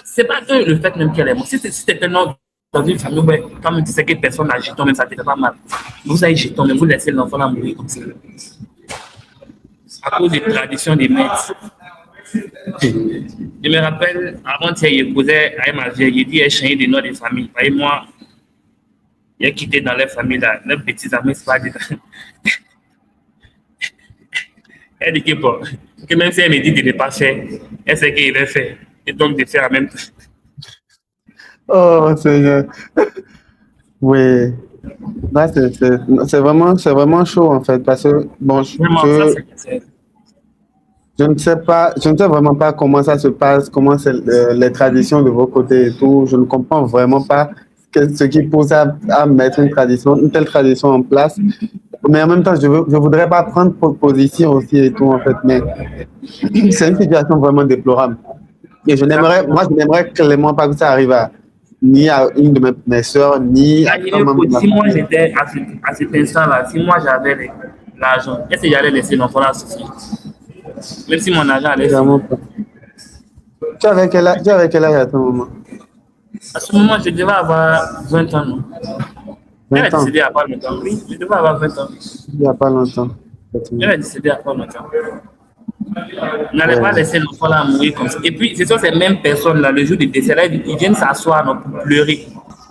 C'est pas que le fait même qu'elle est morte. Si c'était un autre dans une famille, ouais, quand même tu sais que personne n'a jeton, même ça ne te fait pas mal. Vous avez jeton, mais vous laissez l'enfant là mourir comme ça. À cause des traditions des maîtres. Je me rappelle, avant-hier, il causait avec ma vieille, il dit, elle changeait de nom de famille. Et moi, il a quitté dans leur famille là, leurs petits amis, c'est pas dedans. Elle dit que bon, que même si elle me dit de ne pas faire, elle sait qu'il va faire. Et donc de faire en même temps. Oh, Seigneur. Oui. Là, c'est vraiment chaud, en fait, parce que, bon, Vraiment, ça c'est. je ne sais pas, je ne sais vraiment pas comment ça se passe, comment c'est les traditions de vos côtés et tout. Je ne comprends vraiment pas ce qui pousse à mettre une telle tradition en place. Mais en même temps, je voudrais pas prendre position aussi et tout, en fait. Mais c'est une situation vraiment déplorable. Et moi, je n'aimerais clairement pas que ça arrive ni à une de mes soeurs, ni à un Imaginez, membre de ma si moi famille. j'étais à cet instant-là, si moi j'avais l'argent, est-ce que j'allais laisser l'enfant là souffrir? Même si mon argent allait finir. Vraiment pas. Tu avais quel âge à ce moment? À ce moment, je devais avoir 20 ans. Non? Elle a 20 ans, décédé il n'y a pas longtemps. Oui, je devais avoir 20 ans. il n'y a pas longtemps. Elle Effectivement. a décédé il n'y a pas longtemps. On n'allait pas Ouais. laisser l'enfant là mourir comme ça. Et puis, ce sont ces mêmes personnes-là, le jour du décès, là, ils viennent s'asseoir non, pour pleurer.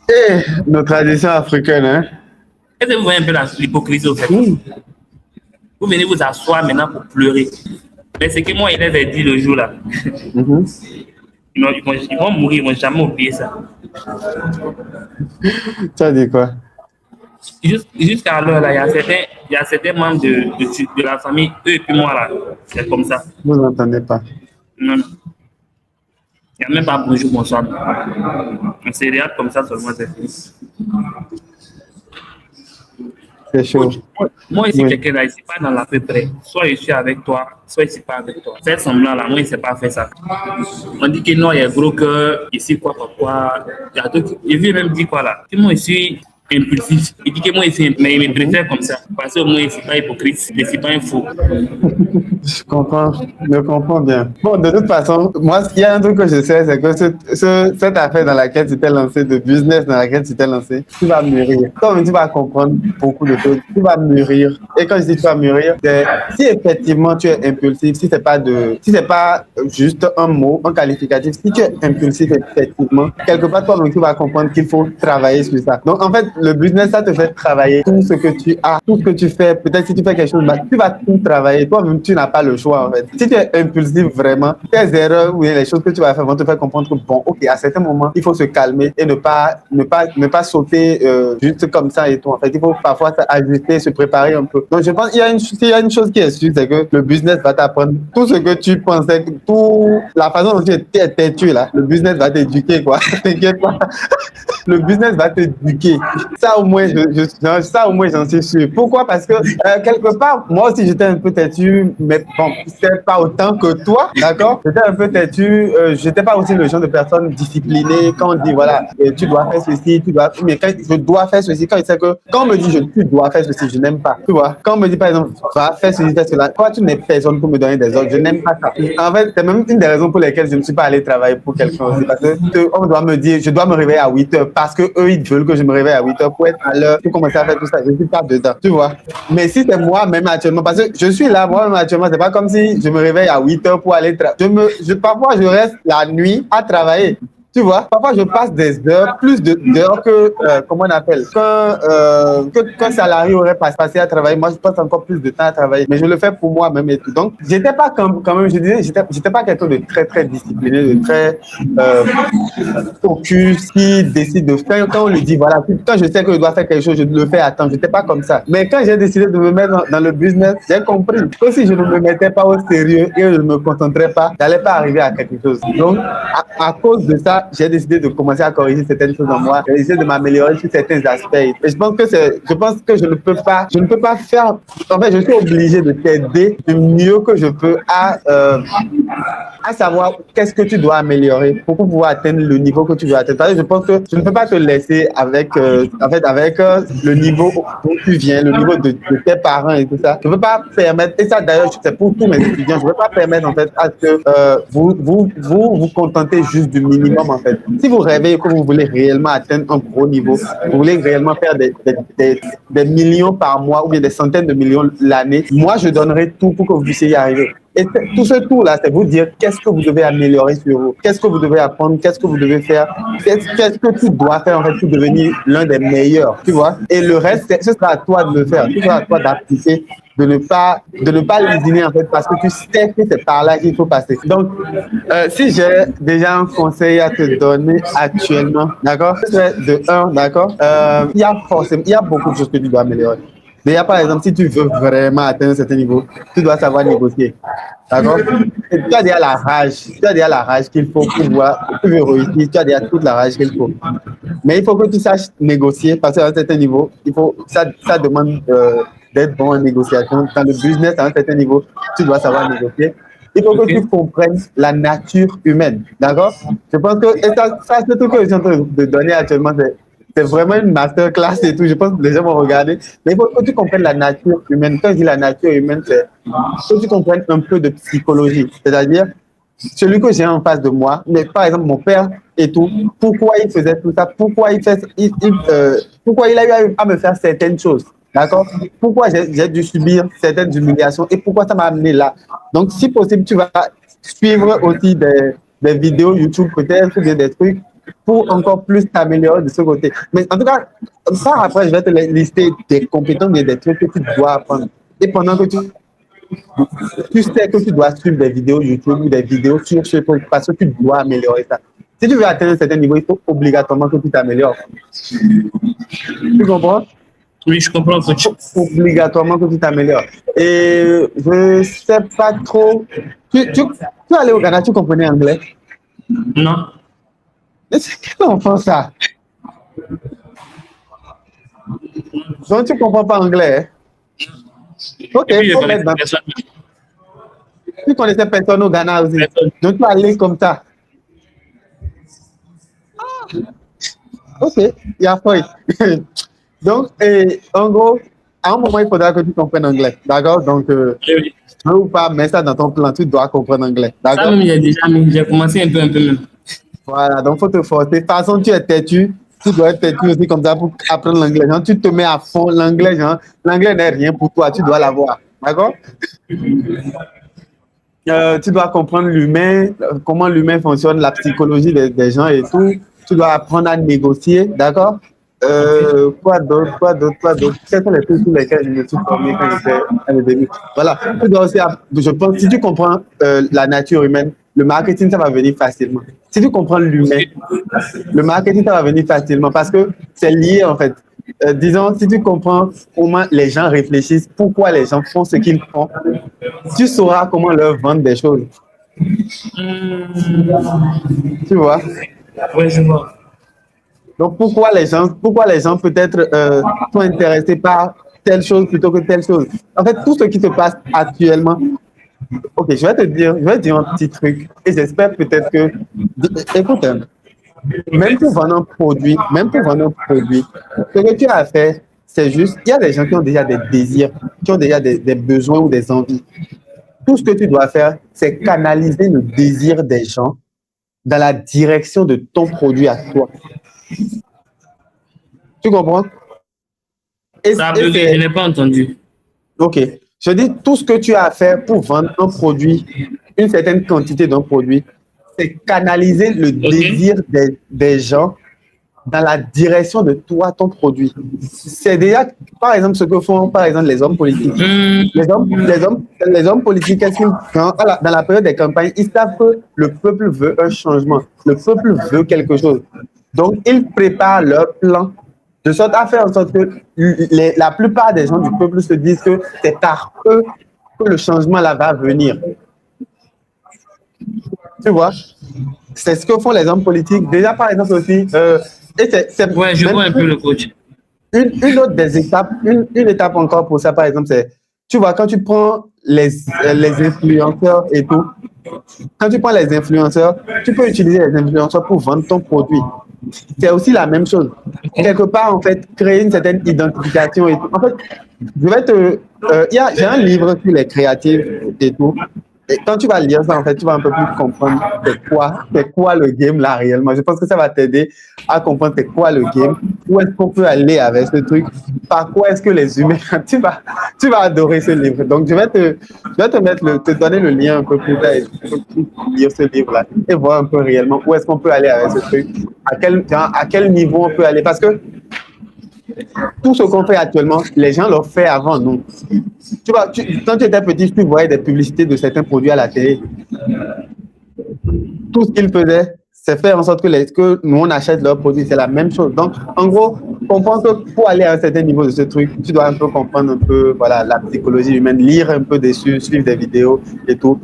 Et nos traditions africaines, hein? Est-ce que vous voyez un peu l'hypocrisie au fait? Oui. Vous venez vous asseoir maintenant pour pleurer. Mais c'est que moi, il avait dit le jour là. Mhm. Ils vont mourir, ils ne vont jamais oublier ça. Tu as dit quoi? Jusqu'à l'heure, là, il y a certains membres de la famille, eux et puis moi, là, c'est comme ça. Vous n'entendez pas. Non, non. Il n'y a même pas bonjour, bonsoir. On se regarde comme ça seulement, c'est fini. C'est chaud. Moi, ici, Oui. quelqu'un là, ici, pas dans la peu près. Soit je suis avec toi, soit je ne suis pas avec toi. Faire semblant là, moi, il ne sait pas faire ça. On dit que non, il y a gros cœur, ici, quoi. Il y a d'autres. Et lui même dit quoi là? Que moi, je suis impulsif. Il dit que moi, ici, mais il me préfère comme ça. Parce que moi, je ne suis pas hypocrite, je ne suis pas un fou. Je comprends bien. Bon, de toute façon, moi, il y a un truc que je sais, c'est que cette affaire dans laquelle tu t'es lancé, de business dans laquelle tu t'es lancé, tu vas mûrir. Comme tu vas comprendre beaucoup de choses, tu vas mûrir. Et quand je dis tu vas mûrir, c'est si effectivement tu es impulsif, si c'est pas juste un mot, un qualificatif, si tu es impulsif effectivement, quelque part toi-même tu vas comprendre qu'il faut travailler sur ça. Donc en fait, le business, ça te fait travailler tout ce que tu as, tout ce que tu fais. Peut-être si tu fais quelque chose, bah, tu vas tout travailler. Toi-même, tu n'as pas le choix, en fait. Si tu es impulsif vraiment, tes erreurs ou les choses que tu vas faire vont te faire comprendre que, bon, ok, à certains moments, il faut se calmer et ne pas sauter juste comme ça et tout. En fait, il faut parfois s'ajuster, se préparer un peu. Donc, je pense qu'il y a une chose qui est sûre, c'est que le business va t'apprendre tout ce que tu pensais, tout la façon dont tu es têtu, là. Le business va t'éduquer, quoi. T'inquiète pas. Le business va t'éduquer. Ça au moins, ça au moins j'en suis sûr. Pourquoi? Parce que quelque part, moi aussi j'étais un peu têtu, mais bon, peut-être pas autant que toi, d'accord? J'étais un peu têtu, j'étais pas aussi le genre de personne disciplinée. Quand on dit voilà, tu dois faire ceci, mais quand je dois faire ceci, quand on me dit tu dois faire ceci, je n'aime pas. Tu vois? Quand on me dit par exemple, va faire ceci, fais cela, toi tu n'es personne pour me donner des ordres, je n'aime pas ça. En fait, c'est même une des raisons pour lesquelles je ne suis pas allé travailler pour quelqu'un aussi, parce que on doit me dire, je dois me réveiller à 8 heures parce que eux ils veulent que je me réveille à 8 heures pour être à l'heure, pour commencer à faire tout ça. Je ne suis pas dedans, tu vois. Mais si c'est moi-même actuellement, parce que je suis là, moi-même actuellement, c'est pas comme si je me réveille à 8 heures pour aller travailler. Parfois, je reste la nuit à travailler. Tu vois, parfois je passe des heures, plus d'heures que, comment on appelle, qu'un salarié aurait passé à travailler. Moi, je passe encore plus de temps à travailler, mais je le fais pour moi-même et tout. Donc, j'étais pas quand même, je disais, j'étais pas quelqu'un de très, très discipliné, de très focus, qui décide de faire. Quand on lui dit, voilà, quand je sais que je dois faire quelque chose, je le fais à temps. J'étais pas comme ça. Mais quand j'ai décidé de me mettre dans le business, j'ai compris que si je ne me mettais pas au sérieux et je ne me concentrais pas, j'allais pas arriver à quelque chose. Donc, à cause de ça, j'ai décidé de commencer à corriger certaines choses en moi, j'ai décidé de m'améliorer sur certains aspects. Et je pense que je ne peux pas faire, en fait, je suis obligé de t'aider du mieux que je peux à savoir qu'est-ce que tu dois améliorer pour pouvoir atteindre le niveau que tu veux atteindre. Je pense que je ne peux pas te laisser avec, avec le niveau où tu viens, le niveau de tes parents et tout ça. Je ne peux pas permettre, et ça d'ailleurs, c'est pour tous mes étudiants, je ne peux pas permettre en fait à ce que vous contentez juste du minimum en fait. Si vous rêvez que vous voulez réellement atteindre un gros niveau, vous voulez réellement faire des millions par mois ou bien des centaines de millions l'année, moi je donnerai tout pour que vous puissiez y arriver. Et tout ce tour-là, c'est vous dire qu'est-ce que vous devez améliorer sur vous, qu'est-ce que vous devez apprendre, qu'est-ce que vous devez faire, qu'est-ce que tu dois faire en fait pour devenir l'un des meilleurs, tu vois. Et le reste, ce sera à toi de le faire, ce sera à toi d'appliquer, de ne pas lésiner en fait parce que tu sais que c'est par là qu'il faut passer. Donc, si j'ai déjà un conseil à te donner actuellement, d'accord, c'est de un, d'accord, il y a beaucoup de choses que tu dois améliorer. Déjà, par exemple, si tu veux vraiment atteindre un certain niveau, tu dois savoir négocier. D'accord? Tu as déjà la rage. Tu as déjà la rage qu'il faut pouvoir, tu veux réussir, tu as déjà toute la rage qu'il faut. Mais il faut que tu saches négocier parce qu'à un certain niveau, ça demande d'être bon en négociation. Dans le business, à un certain niveau, tu dois savoir négocier. Il faut que tu comprennes la nature humaine. D'accord? Je pense que, et ça c'est tout ce que je suis en train de donner actuellement, c'est vraiment une masterclass et tout. Je pense que les gens vont regarder. Mais il faut que tu comprennes la nature humaine. Quand je dis la nature humaine, c'est que tu comprennes un peu de psychologie. C'est-à-dire, celui que j'ai en face de moi, mais par exemple mon père et tout, pourquoi il faisait tout ça, pourquoi pourquoi il a eu à me faire certaines choses. D'accord? Pourquoi j'ai dû subir certaines humiliations et pourquoi ça m'a amené là. Donc, si possible, tu vas suivre aussi des vidéos YouTube peut-être ou bien des trucs pour encore plus t'améliorer de ce côté. Mais en tout cas, ça après, je vais te lister des compétences et des trucs que tu dois apprendre. Et pendant que tu sais que tu dois suivre des vidéos YouTube ou des vidéos sur ce truc parce que tu dois améliorer ça. Si tu veux atteindre un certain niveau, il faut obligatoirement que tu t'améliores. Tu comprends? Oui, je comprends. Il faut obligatoirement que tu t'améliores. Et je ne sais pas trop. Tu allais au Ghana, tu comprenais anglais? Non. Mais c'est quel enfant ça? Donc tu ne comprends pas anglais? Ok, Puis, faut mettre dans... Tu connaissais personne au Ghana aussi. Donc tu allais comme ça. Ok, il y a feuille. Donc, en gros, à un moment, il faudra que tu comprennes anglais. D'accord? Donc, oui. veux ou pas, mets ça dans ton plan, tu dois comprendre anglais. D'accord? Ça même, j'ai commencé un peu même. Voilà, donc il faut te forcer. De toute façon, tu es têtu, tu dois être têtu aussi comme ça pour apprendre l'anglais. Genre, tu te mets à fond l'anglais, genre, l'anglais n'est rien pour toi, tu dois l'avoir. D'accord? Tu dois comprendre l'humain, comment l'humain fonctionne, la psychologie des gens et tout. Tu dois apprendre à négocier, d'accord? Quoi d'autre? Quels sont les trucs sur lesquels je me suis formé quand j'étais à le début? Voilà. Tu dois aussi, je pense, si tu comprends la nature humaine, le marketing, ça va venir facilement. Si tu comprends l'humain, le marketing, ça va venir facilement parce que c'est lié en fait. Disons, si tu comprends comment les gens réfléchissent, pourquoi les gens font ce qu'ils font, tu sauras comment leur vendre des choses. Tu vois? Oui, je vois. Donc, pourquoi les gens peut-être sont intéressés par telle chose plutôt que telle chose. En fait, tout ce qui se passe actuellement, ok, je vais dire un petit truc et j'espère peut-être que, écoute, même pour vendre un produit, ce que tu as à faire, c'est juste, il y a des gens qui ont déjà des désirs, qui ont déjà des besoins ou des envies. Tout ce que tu dois faire, c'est canaliser le désir des gens dans la direction de ton produit à toi. Tu comprends? Ça a bugué, je n'ai pas entendu. Ok. Je dis tout ce que tu as à faire pour vendre un produit, une certaine quantité d'un produit, c'est canaliser le désir des gens dans la direction de toi, ton produit. C'est déjà, par exemple, ce que font, par exemple, les hommes politiques. Les hommes politiques, qu'est-ce qu'ils font dans la période des campagnes? Ils savent que le peuple veut un changement. Le peuple veut quelque chose. Donc, ils préparent leur plan de sorte à faire en sorte que la plupart des gens du peuple se disent que c'est par eux que le changement là va venir. Tu vois? C'est ce que font les hommes politiques. Déjà, par exemple, aussi, ouais, je vois un peu le coach. Une autre des étapes, une étape encore pour ça, par exemple, c'est, tu vois, quand tu prends les influenceurs et tout, quand tu prends les influenceurs, tu peux utiliser les influenceurs pour vendre ton produit. C'est aussi la même chose. Quelque part, en fait, créer une certaine identification et tout. En fait, je vais te... j'ai un livre sur les créatifs et tout. Et quand tu vas lire ça, en fait, tu vas un peu plus comprendre c'est quoi le game là réellement. Je pense que ça va t'aider à comprendre c'est quoi le game, où est-ce qu'on peut aller avec ce truc, par quoi est-ce que les humains... Tu vas adorer ce livre. Donc, je vais te donner le lien un peu plus tard et lire ce livre-là et voir un peu réellement où est-ce qu'on peut aller avec ce truc, à quel niveau on peut aller. Parce que tout ce qu'on fait actuellement, les gens l'ont fait avant nous. Tu vois, quand tu étais petit, tu voyais des publicités de certains produits à la télé. Tout ce qu'ils faisaient, c'est faire en sorte que nous, on achète leurs produits. C'est la même chose. Donc, en gros, comprends que pour aller à un certain niveau de ce truc, tu dois un peu comprendre un peu voilà, la psychologie humaine, lire un peu dessus, suivre des vidéos et tout.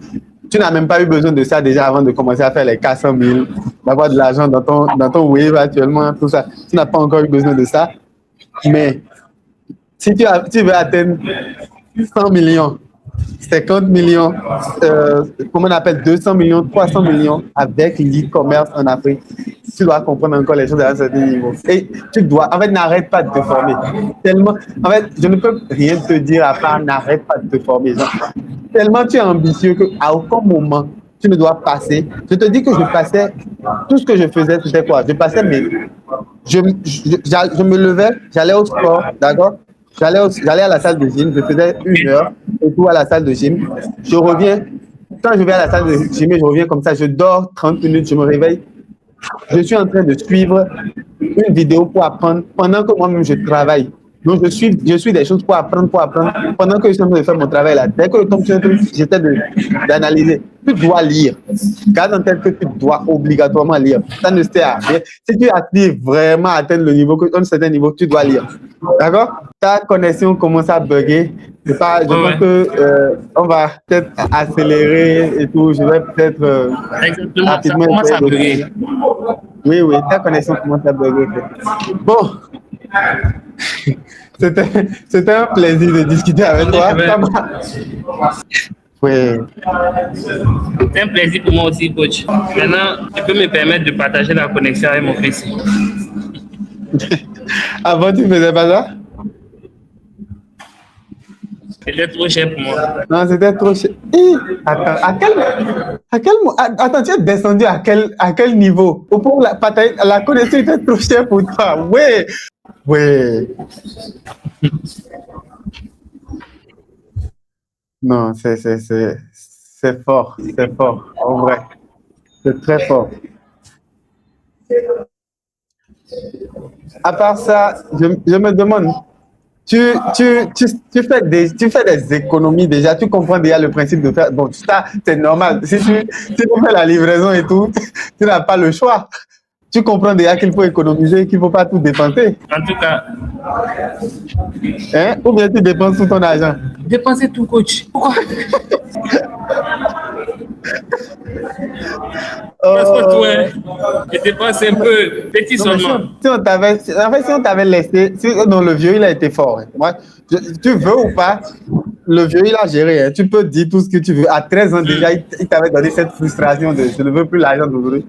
Tu n'as même pas eu besoin de ça déjà avant de commencer à faire les 400 000, d'avoir de l'argent dans ton Wave actuellement, tout ça. Tu n'as pas encore eu besoin de ça. Mais si tu veux atteindre 100 millions, 50 millions, comment on appelle 200 millions, 300 millions avec l'e-commerce en Afrique, tu dois comprendre encore les choses à un certain niveau. Et tu dois, en fait, n'arrête pas de te former. Tellement, en fait, je ne peux rien te dire à part n'arrête pas de te former. Genre, tellement tu es ambitieux qu'à aucun moment, tu ne dois passer. Je te dis que je passais, tout ce que je faisais, c'était quoi? Je passais je me levais, j'allais au sport, d'accord? J'allais à la salle de gym, je faisais 1 heure et tout à la salle de gym. Je reviens, quand je vais à la salle de gym, je reviens comme ça, je dors 30 minutes, je me réveille. Je suis en train de suivre une vidéo pour apprendre pendant que moi-même je travaille. Donc, je suis des choses pour apprendre, pendant que je suis en train de faire mon travail là. Dès que le temps j'essaie d'analyser. Tu dois lire. Garde en tête que tu dois obligatoirement lire. Ça ne sert à rien. Si tu aspires vraiment à atteindre un certain niveau, tu dois lire. D'accord? Ta connexion commence à bugger. Je pense que on va peut-être accélérer et tout. Je vais peut-être rapidement commence à bugger. Oui, ta connexion commence à bugger. Bon. C'était un plaisir de discuter avec toi. Oui. C'est un plaisir pour moi aussi, coach. Maintenant, tu peux me permettre de partager la connexion avec mon PC. Avant, tu ne faisais pas ça? C'était trop cher pour moi. Non, c'était trop cher. Attends, tu es descendu à quel niveau? Pour la connexion était trop chère pour toi. Oui. Non, c'est fort, en vrai. C'est très fort. À part ça, je me demande, tu fais des économies déjà, tu comprends déjà le principe de faire. Bon, ça, c'est normal. Si tu fais la livraison et tout, tu n'as pas le choix. Tu comprends déjà qu'il faut économiser, qu'il ne faut pas tout dépenser. En tout cas. Hein? Ou bien tu dépenses tout ton argent? Dépenser tout, coach. Pourquoi? Parce que toi, je dépense un peu, petit seulement. Si on t'avait laissé, non, le vieux, il a été fort. Hein. Moi, tu veux ou pas, le vieux, il a géré. Hein. Tu peux dire tout ce que tu veux. À 13 ans déjà, il t'avait donné cette frustration de je ne veux plus l'argent d'aujourd'hui.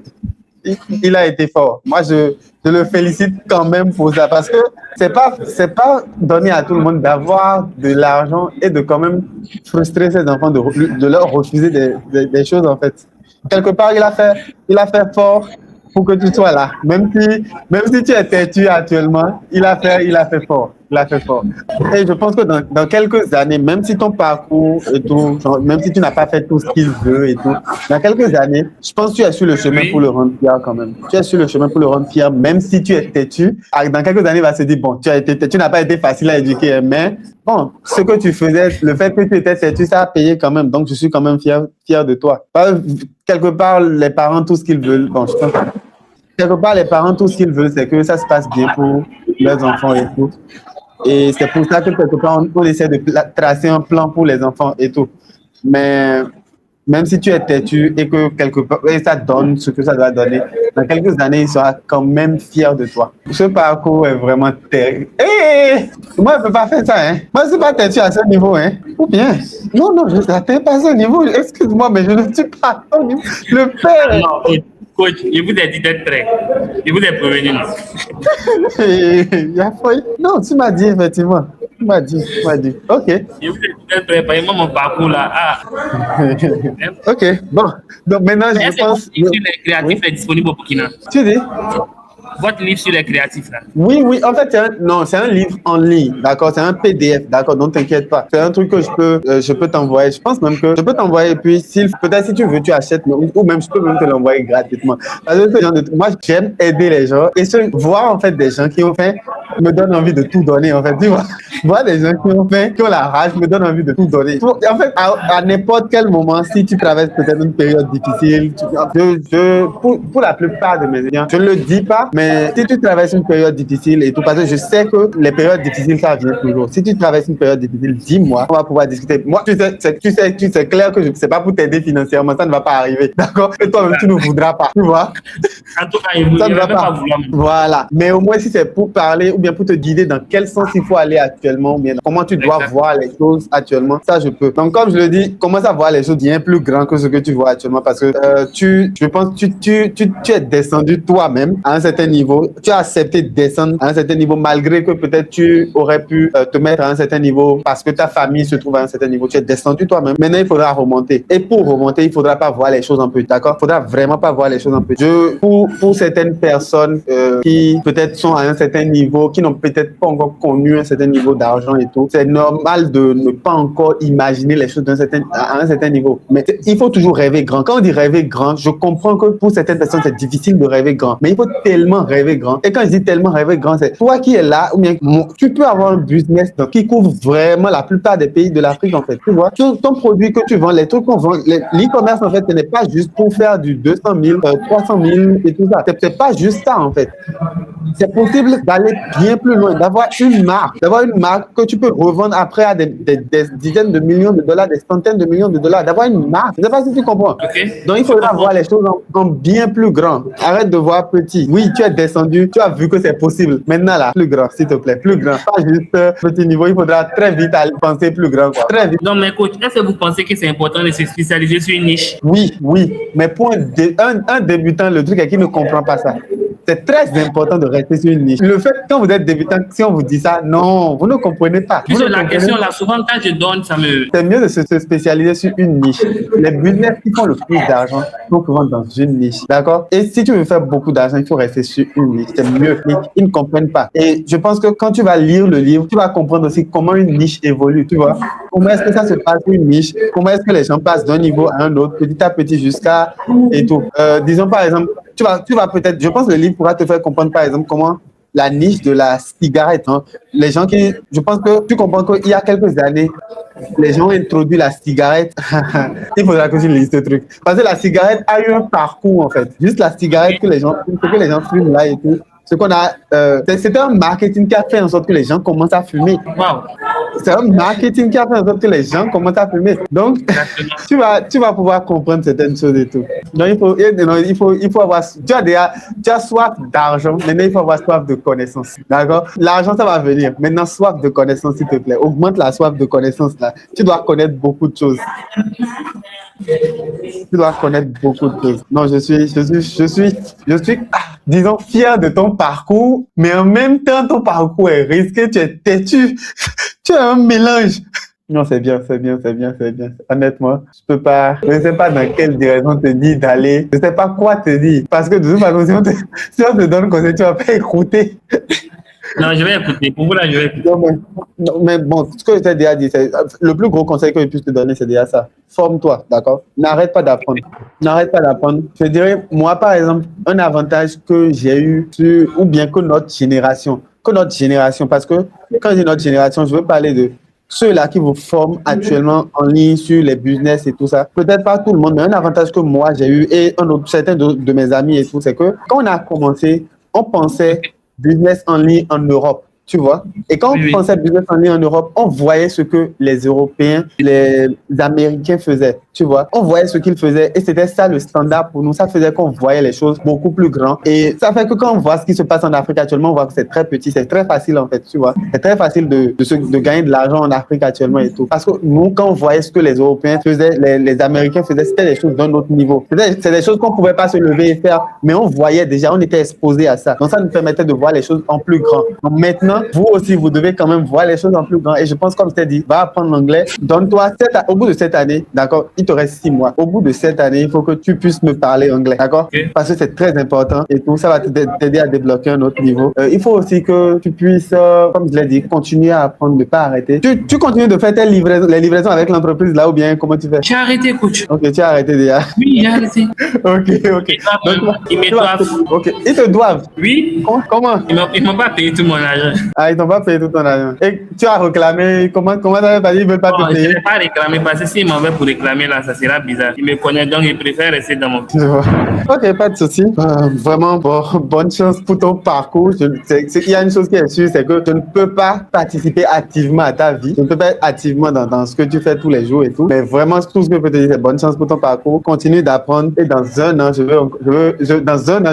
Il a été fort. Moi, je le félicite quand même pour ça parce que c'est pas donné à tout le monde d'avoir de l'argent et de quand même frustrer ses enfants, de leur refuser des choses en fait. Quelque part, il a fait fort pour que tu sois là. Même si tu es têtu actuellement, il a fait fort. Il a fait fort. Et je pense que dans quelques années, même si ton parcours et tout, genre, même si tu n'as pas fait tout ce qu'il veut et tout, dans quelques années, je pense que tu es sur le chemin pour le rendre fier quand même. Tu es sur le chemin pour le rendre fier, même si tu es têtu. Dans quelques années, il va se dire, bon, tu n'as pas été facile à éduquer, mais bon, ce que tu faisais, le fait que tu étais têtu, ça a payé quand même. Donc, je suis quand même fier de toi. Quelque part, les parents, tout ce qu'ils veulent, bon, je pense quelque part, les parents, tout ce qu'ils veulent, c'est que ça se passe bien pour leurs enfants et tout. Et c'est pour ça que quelque part, on essaie de tracer un plan pour les enfants et tout. Mais même si tu es têtu et que quelque part, et ça donne ce que ça doit donner, dans quelques années, il sera quand même fier de toi. Ce parcours est vraiment terrible. Moi, je ne peux pas faire ça. Hein. Moi, je ne suis pas têtu à ce niveau. Hein. Ou bien, non, je n'atteins pas ce niveau. Excuse-moi, mais je ne suis pas à ce niveau. Le père. Non, coach, je vous ai dit d'être prêt. Je vous ai prévenu. Il a failli. Non, tu m'as dit, effectivement. Tu m'as dit. OK. Je vous ai dit d'être prêt. Par exemple, mon parcours là. OK. Bon. Donc maintenant, je pense. Est-ce que votre livre sur les créatifs est disponible au Burkina? Tu dis? Votre livre sur les créatifs là? Oui. En fait, c'est un livre en ligne, d'accord? C'est un PDF, d'accord? Donc, t'inquiète pas. C'est un truc que je peux t'envoyer. Je pense même que je peux t'envoyer. Puis, peut-être si tu veux, tu achètes, ou même je peux même te l'envoyer gratuitement. Parce que moi, j'aime aider les gens et voir en fait des gens qui ont fait me donne envie de tout donner. En fait, tu vois, voir des gens qui ont la rage me donne envie de tout donner. En fait, à n'importe quel moment, si tu traverses peut-être une période difficile, pour la plupart de mes étudiants, je ne le dis pas, mais si tu traverses une période difficile et tout, parce que je sais que les périodes difficiles, ça vient toujours. Si tu traverses une période difficile, dis-moi, on va pouvoir discuter. Moi, tu sais clair que c'est pas pour t'aider financièrement, ça ne va pas arriver, d'accord? Et toi-même, tu ne voudras pas, tu vois? En tout cas, ça ne va pas vouloir. Voilà. Mais au moins, si c'est pour parler ou bien pour te guider dans quel sens il faut aller actuellement, ou bien comment tu dois voir les choses actuellement, ça, je peux. Donc, comme je le dis, commence à voir les choses bien plus grand que ce que tu vois actuellement, parce que je pense que tu es descendu toi-même à un certain niveau. Tu as accepté de descendre à un certain niveau, malgré que peut-être tu aurais pu te mettre à un certain niveau parce que ta famille se trouve à un certain niveau. Tu es descendu toi-même. Maintenant, il faudra remonter. Et pour remonter, il ne faudra pas voir les choses en peu, d'accord? Il ne faudra vraiment pas voir les choses en peu. Pour certaines personnes qui peut-être sont à un certain niveau, qui n'ont peut-être pas encore connu un certain niveau d'argent et tout, c'est normal de ne pas encore imaginer les choses à un certain niveau. Mais il faut toujours rêver grand. Quand on dit rêver grand, je comprends que pour certaines personnes, c'est difficile de rêver grand. Mais il faut tellement rêver grand. Et quand je dis tellement rêver grand, c'est toi qui es là, ou bien tu peux avoir un business qui couvre vraiment la plupart des pays de l'Afrique, en fait. Tu vois, ton produit que tu vends, les trucs qu'on vend, l'e-commerce, en fait, ce n'est pas juste pour faire du 200 000, 300 000 et tout ça. C'est pas juste ça, en fait. C'est possible d'aller bien plus loin, d'avoir une marque que tu peux revendre après à des dizaines de millions de dollars, des centaines de millions de dollars, d'avoir une marque. Je ne sais pas si tu comprends. Okay. Donc, il faudra voir les choses en bien plus grand. Arrête de voir petit. Oui, tu es descendu, tu as vu que c'est possible. Maintenant, là, plus grand, s'il te plaît, plus grand. Pas juste petit niveau, il faudra très vite aller penser plus grand, quoi. Très vite. Non, mais coach, est-ce que vous pensez que c'est important de se spécialiser sur une niche? Oui. Mais pour un débutant, le truc est qu'il ne comprend pas ça. C'est très important de rester sur une niche. Le fait, quand vous êtes débutant, si on vous dit ça, non, vous ne comprenez pas. La question, là, souvent, quand je donne, ça me... C'est mieux de se spécialiser sur une niche. Les business qui font le plus d'argent sont souvent dans une niche. D'accord? Et si tu veux faire beaucoup d'argent, il faut rester sur une niche. C'est mieux. Ils ne comprennent pas. Et je pense que quand tu vas lire le livre, tu vas comprendre aussi comment une niche évolue. Tu vois? Comment est-ce que ça se passe une niche? Comment est-ce que les gens passent d'un niveau à un autre, petit à petit jusqu'à et tout. Disons par exemple, tu vas peut-être, je pense que le livre pourra te faire comprendre par exemple comment la niche de la cigarette. Hein. Les gens je pense que tu comprends qu'il y a quelques années, les gens ont introduit la cigarette. Il faudra que tu lises ce truc. Parce que la cigarette a eu un parcours en fait. Juste la cigarette que les gens fument là et tout. Ce qu'on a, c'était un marketing qui a fait en sorte que les gens commencent à fumer. Wow. C'est un marketing qui a fait en sorte que les gens commencent à fumer. Donc, tu vas pouvoir comprendre certaines choses et tout. Donc, il faut avoir, tu as soif d'argent, maintenant il faut avoir soif de connaissance. D'accord? L'argent, ça va venir. Maintenant, soif de connaissance, s'il te plaît. Augmente la soif de connaissance là. Tu dois connaître beaucoup de choses. Tu dois connaître beaucoup de choses. Non, je suis, disons, fier de ton parcours, mais en même temps, ton parcours est risqué, tu es têtu, tu es un mélange. Non, c'est bien. Honnêtement, je ne sais pas dans quelle direction te dire d'aller, je ne sais pas quoi te dire, parce que de toute façon, si on te donne conseil, tu ne vas pas écouter. Non, je vais écouter. Pour vous, là, je vais écouter. Non, mais bon, ce que je t'ai déjà dit, c'est le plus gros conseil que je puisse te donner, c'est déjà ça. Forme-toi, d'accord? N'arrête pas d'apprendre. N'arrête pas d'apprendre. Je dirais, moi, par exemple, un avantage que j'ai eu, ou bien que notre génération, parce que quand je dis notre génération, je veux parler de ceux-là qui vous forment actuellement en ligne sur les business et tout ça. Peut-être pas tout le monde, mais un avantage que moi j'ai eu et certains de mes amis et tout, c'est que quand on a commencé, on pensait business en ligne en Europe. Tu vois? Et quand on pensait business en ligne en Europe, on voyait ce que les Européens, les Américains faisaient. Tu vois? On voyait ce qu'ils faisaient et c'était ça le standard pour nous. Ça faisait qu'on voyait les choses beaucoup plus grandes. Et ça fait que quand on voit ce qui se passe en Afrique actuellement, on voit que c'est très petit, c'est très facile en fait. Tu vois? C'est très facile de gagner de l'argent en Afrique actuellement et tout. Parce que nous, quand on voyait ce que les Européens faisaient, les Américains faisaient, c'était des choses d'un autre niveau. C'est des choses qu'on ne pouvait pas se lever et faire, mais on voyait déjà, on était exposé à ça. Donc ça nous permettait de voir les choses en plus grand. Donc maintenant, vous aussi, vous devez quand même voir les choses en plus grand. Et je pense, comme je t'ai dit, va apprendre l'anglais. Donne-toi, au bout de cette année, d'accord, il te reste 6 mois. Au bout de cette année, il faut que tu puisses me parler anglais, d'accord? Okay. Parce que c'est très important et tout. Ça va t'aider à débloquer un autre niveau. Il faut aussi que tu puisses, comme je l'ai dit, continuer à apprendre, ne pas arrêter. Tu continues de faire les livraisons avec l'entreprise là ou bien comment tu fais? J'ai arrêté, coach. Ok, tu as arrêté déjà. Oui, j'ai arrêté. Ok. Ils me doivent. Ok, ils te doivent? Oui. Comment? Ils m'ont pas payé tout mon argent. Ah, ils t'ont pas payé tout ton argent. Et tu as réclamé, comment ça va dire, ils veulent pas te payer? Je n'ai pas réclamé parce que s'ils m'en veulent pour réclamer là, ça sera bizarre. Ils me connaissent donc ils préfèrent rester dans mon... Ok, pas de souci. Vraiment, bonne chance pour ton parcours. Il y a une chose qui est sûre, c'est que tu ne peux pas participer activement à ta vie. Tu ne peux pas être activement dans ce que tu fais tous les jours et tout. Mais vraiment, tout ce que je peux te dire, c'est bonne chance pour ton parcours. Continue d'apprendre et dans un an, je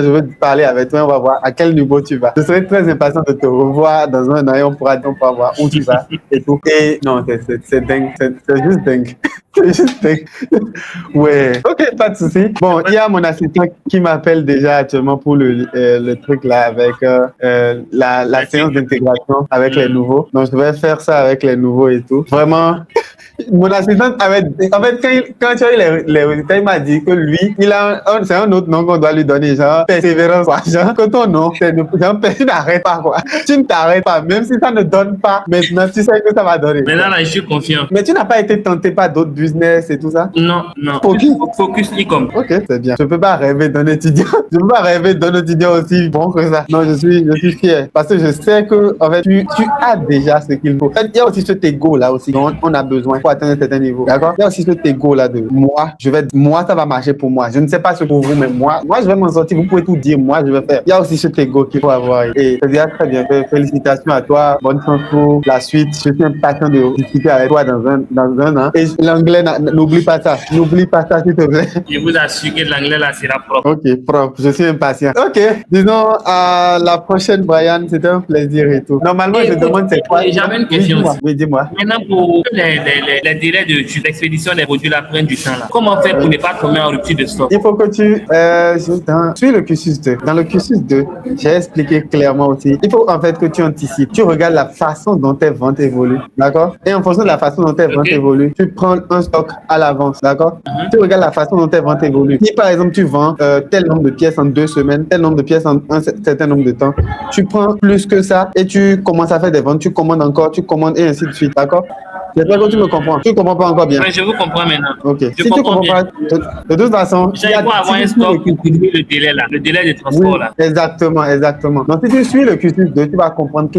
veux parler avec toi. On va voir à quel niveau tu vas. Je serai très impatient de te revoir dans un an et on pourra voir où tu vas et tout. Et non, c'est dingue. C'est juste dingue. C'est juste dingue. Ouais. Ok, pas de souci. Bon, il y a mon assistant qui m'appelle déjà actuellement pour le truc là avec la séance d'intégration avec les nouveaux. Donc, je vais faire ça avec les nouveaux et tout. Vraiment. Mon assistant avait, en fait, quand tu as eu les résultats, il m'a dit que lui, c'est un autre nom qu'on doit lui donner, genre persévérance, quoi. Genre, que ton nom, c'est genre, tu n'arrêtes pas, quoi. Tu ne t'arrêtes pas, même si ça ne donne pas, maintenant, tu sais que ça va donner. Maintenant, là, je suis confiant. Mais tu n'as pas été tenté par d'autres business et tout ça? Non. Focus e-com. Ok, c'est bien. Je peux pas rêver d'un étudiant. Je peux pas rêver d'un étudiant aussi bon que ça. Non, je suis fier. Parce que je sais que, en fait, tu as déjà ce qu'il faut. En fait, il y a aussi cet ego là aussi dont on a besoin pour atteindre un certain niveau. D'accord? Il y a aussi cet ego là de moi, ça va marcher pour moi. Je ne sais pas ce pour vous, mais moi, je vais m'en sortir. Vous pouvez tout dire, moi, je vais faire. Il y a aussi cet ego qu'il faut avoir. Et c'est déjà très bien. Félicitations à toi. Bonne chance pour la suite. Je suis impatient de discuter avec toi dans un an. Et l'anglais, n'oublie pas ça. N'oublie pas ça, s'il te plaît. Je vous assure que l'anglais là sera propre. Ok, propre. Je suis impatient. Ok. Disons, à la prochaine, Brian. C'était un plaisir et tout. Normalement, je demande c'est quoi. J'avais une question aussi. Oui, dis-moi. Maintenant, pour les délais de l'expédition des produits là prennent du temps là. Comment faire pour ne pas tomber en rupture de stock? Il faut que tu suis le cursus 2. Dans le cursus 2, j'ai expliqué clairement aussi. Il faut en fait que tu anticipes. Tu regardes la façon dont tes ventes évoluent. D'accord? Et en fonction de la façon dont tes ventes évoluent, tu prends un stock à l'avance. D'accord? Tu regardes la façon dont tes ventes évoluent. Si par exemple tu vends tel nombre de pièces en 2 semaines, tel nombre de pièces en un certain nombre de temps, tu prends plus que ça et tu commences à faire des ventes. Tu commandes encore, tu commandes et ainsi de suite. D'accord? J'espère que tu me comprends. Tu ne comprends pas encore bien. Oui, je vous comprends maintenant. Ok. Si tu comprends pas, de toute façon, il faut avoir un stock pour réduire le délai là, le délai de transport là. Exactement. Donc, si tu suis le cursus 2, tu vas comprendre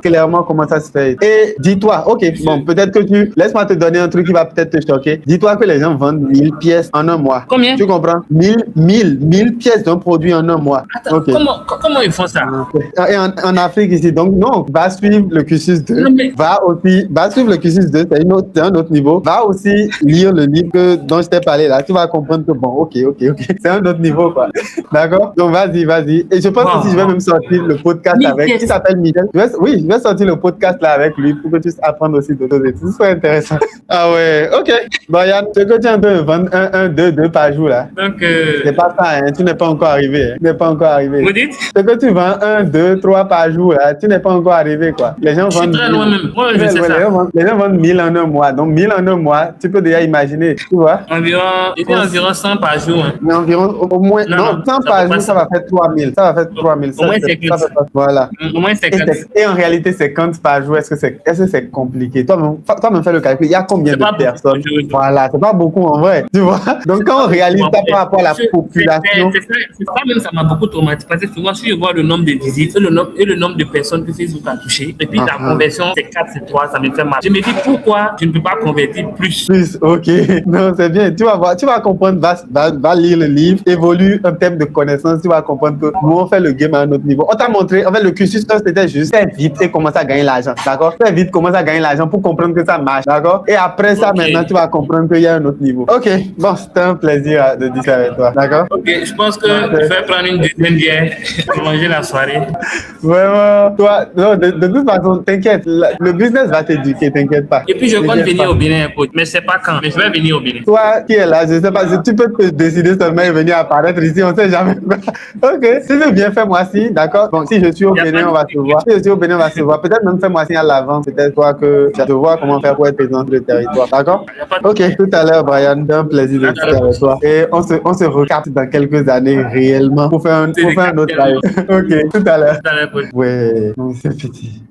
clairement comment ça se fait. Et dis-toi, ok, bon, peut-être que laisse-moi te donner un truc qui va peut-être te choquer. Dis-toi que les gens vendent 1000 pièces en un mois. Combien? Tu comprends? 1000 pièces d'un produit en un mois. Attends, okay. Comment ils font ça? Et en Afrique ici, donc non, va suivre le cursus 2. Va suivre le cursus 2, c'est un autre niveau. Va aussi lire le livre dont je t'ai parlé là. Tu vas comprendre que bon, ok. C'est un autre niveau, quoi. D'accord? Donc, vas-y. Et je pense que si je vais même sortir le podcast avec, qui s'appelle Michel. Je vais sortir le podcast là avec lui pour que tu puisses apprendre aussi d'autres études. C'est intéressant. Ah ouais, ok. Brian, ce que tu es en train de vendre 2 par jour là. Donc, c'est pas ça, hein. Tu n'es pas encore arrivé. Vous dites? Ce que tu vends 1, 2, 3 par jour là, tu n'es pas encore arrivé, quoi. Les gens vendent. Je suis très loin même. Moi, je sais ça. Les gens vendent prendre 1000 en un mois. Donc, 1000 en un mois, tu peux déjà imaginer, tu vois. Environ 100 par jour. Hein. Mais environ, au moins, non, 100 par jour, ça va faire 3000. Ça va faire 3000. Au moins 50. Voilà. Au moins 50. Et en réalité, 50 par jour, est-ce que c'est compliqué? Toi-même fais le calcul. Il y a combien de personnes? Voilà, c'est pas beaucoup en vrai. Tu vois? Donc, quand on réalise ça par rapport à la population. C'est ça même, ça m'a beaucoup traumatisé. Parce que souvent, si je vois le nombre de visites et le nombre de personnes que Facebook a touché, et puis la conversion, c'est 4, c'est 3, ça me fait mal. Je me dis pourquoi tu ne peux pas convertir plus? Ok. Non, c'est bien. Tu vas voir, tu vas comprendre, va lire le livre, évolue un thème de connaissance, tu vas comprendre que nous, on fait le game à un autre niveau. On t'a montré, en fait, le cursus, c'était juste faire vite et commencer à gagner l'argent, d'accord? Faire vite, commencer à gagner l'argent pour comprendre que ça marche, d'accord? Et après ça, maintenant, tu vas comprendre qu'il y a un autre niveau. Ok. Bon, c'était un plaisir de discuter avec toi, d'accord? Ok, je pense que je vais prendre une deuxième bière pour manger la soirée. Vraiment, toi, non, de toute façon, t'inquiète, le business va t'éduquer, t'inquiète pas. Et puis je compte venir au Bénin, coach, mais c'est pas quand, mais je vais venir au Bénin. Toi qui es là, je sais pas, si tu peux te décider seulement et venir apparaître ici, on sait jamais. Ok, si tu veux bien, fais-moi signe, d'accord? Bon, si je suis au Bénin, on va se voir. Si je suis au Bénin, on va se voir. Peut-être même fais-moi signe à l'avance, peut-être toi que tu vas te voir comment faire pour être présent sur le territoire, d'accord? Ok, tout à l'heure, Brian, c'est un plaisir de discuter avec toi. Et on se recapte dans quelques années réellement pour faire un autre live. Ok, tout à l'heure. Tout à l'heure, coach. Ouais, non, c'est petit.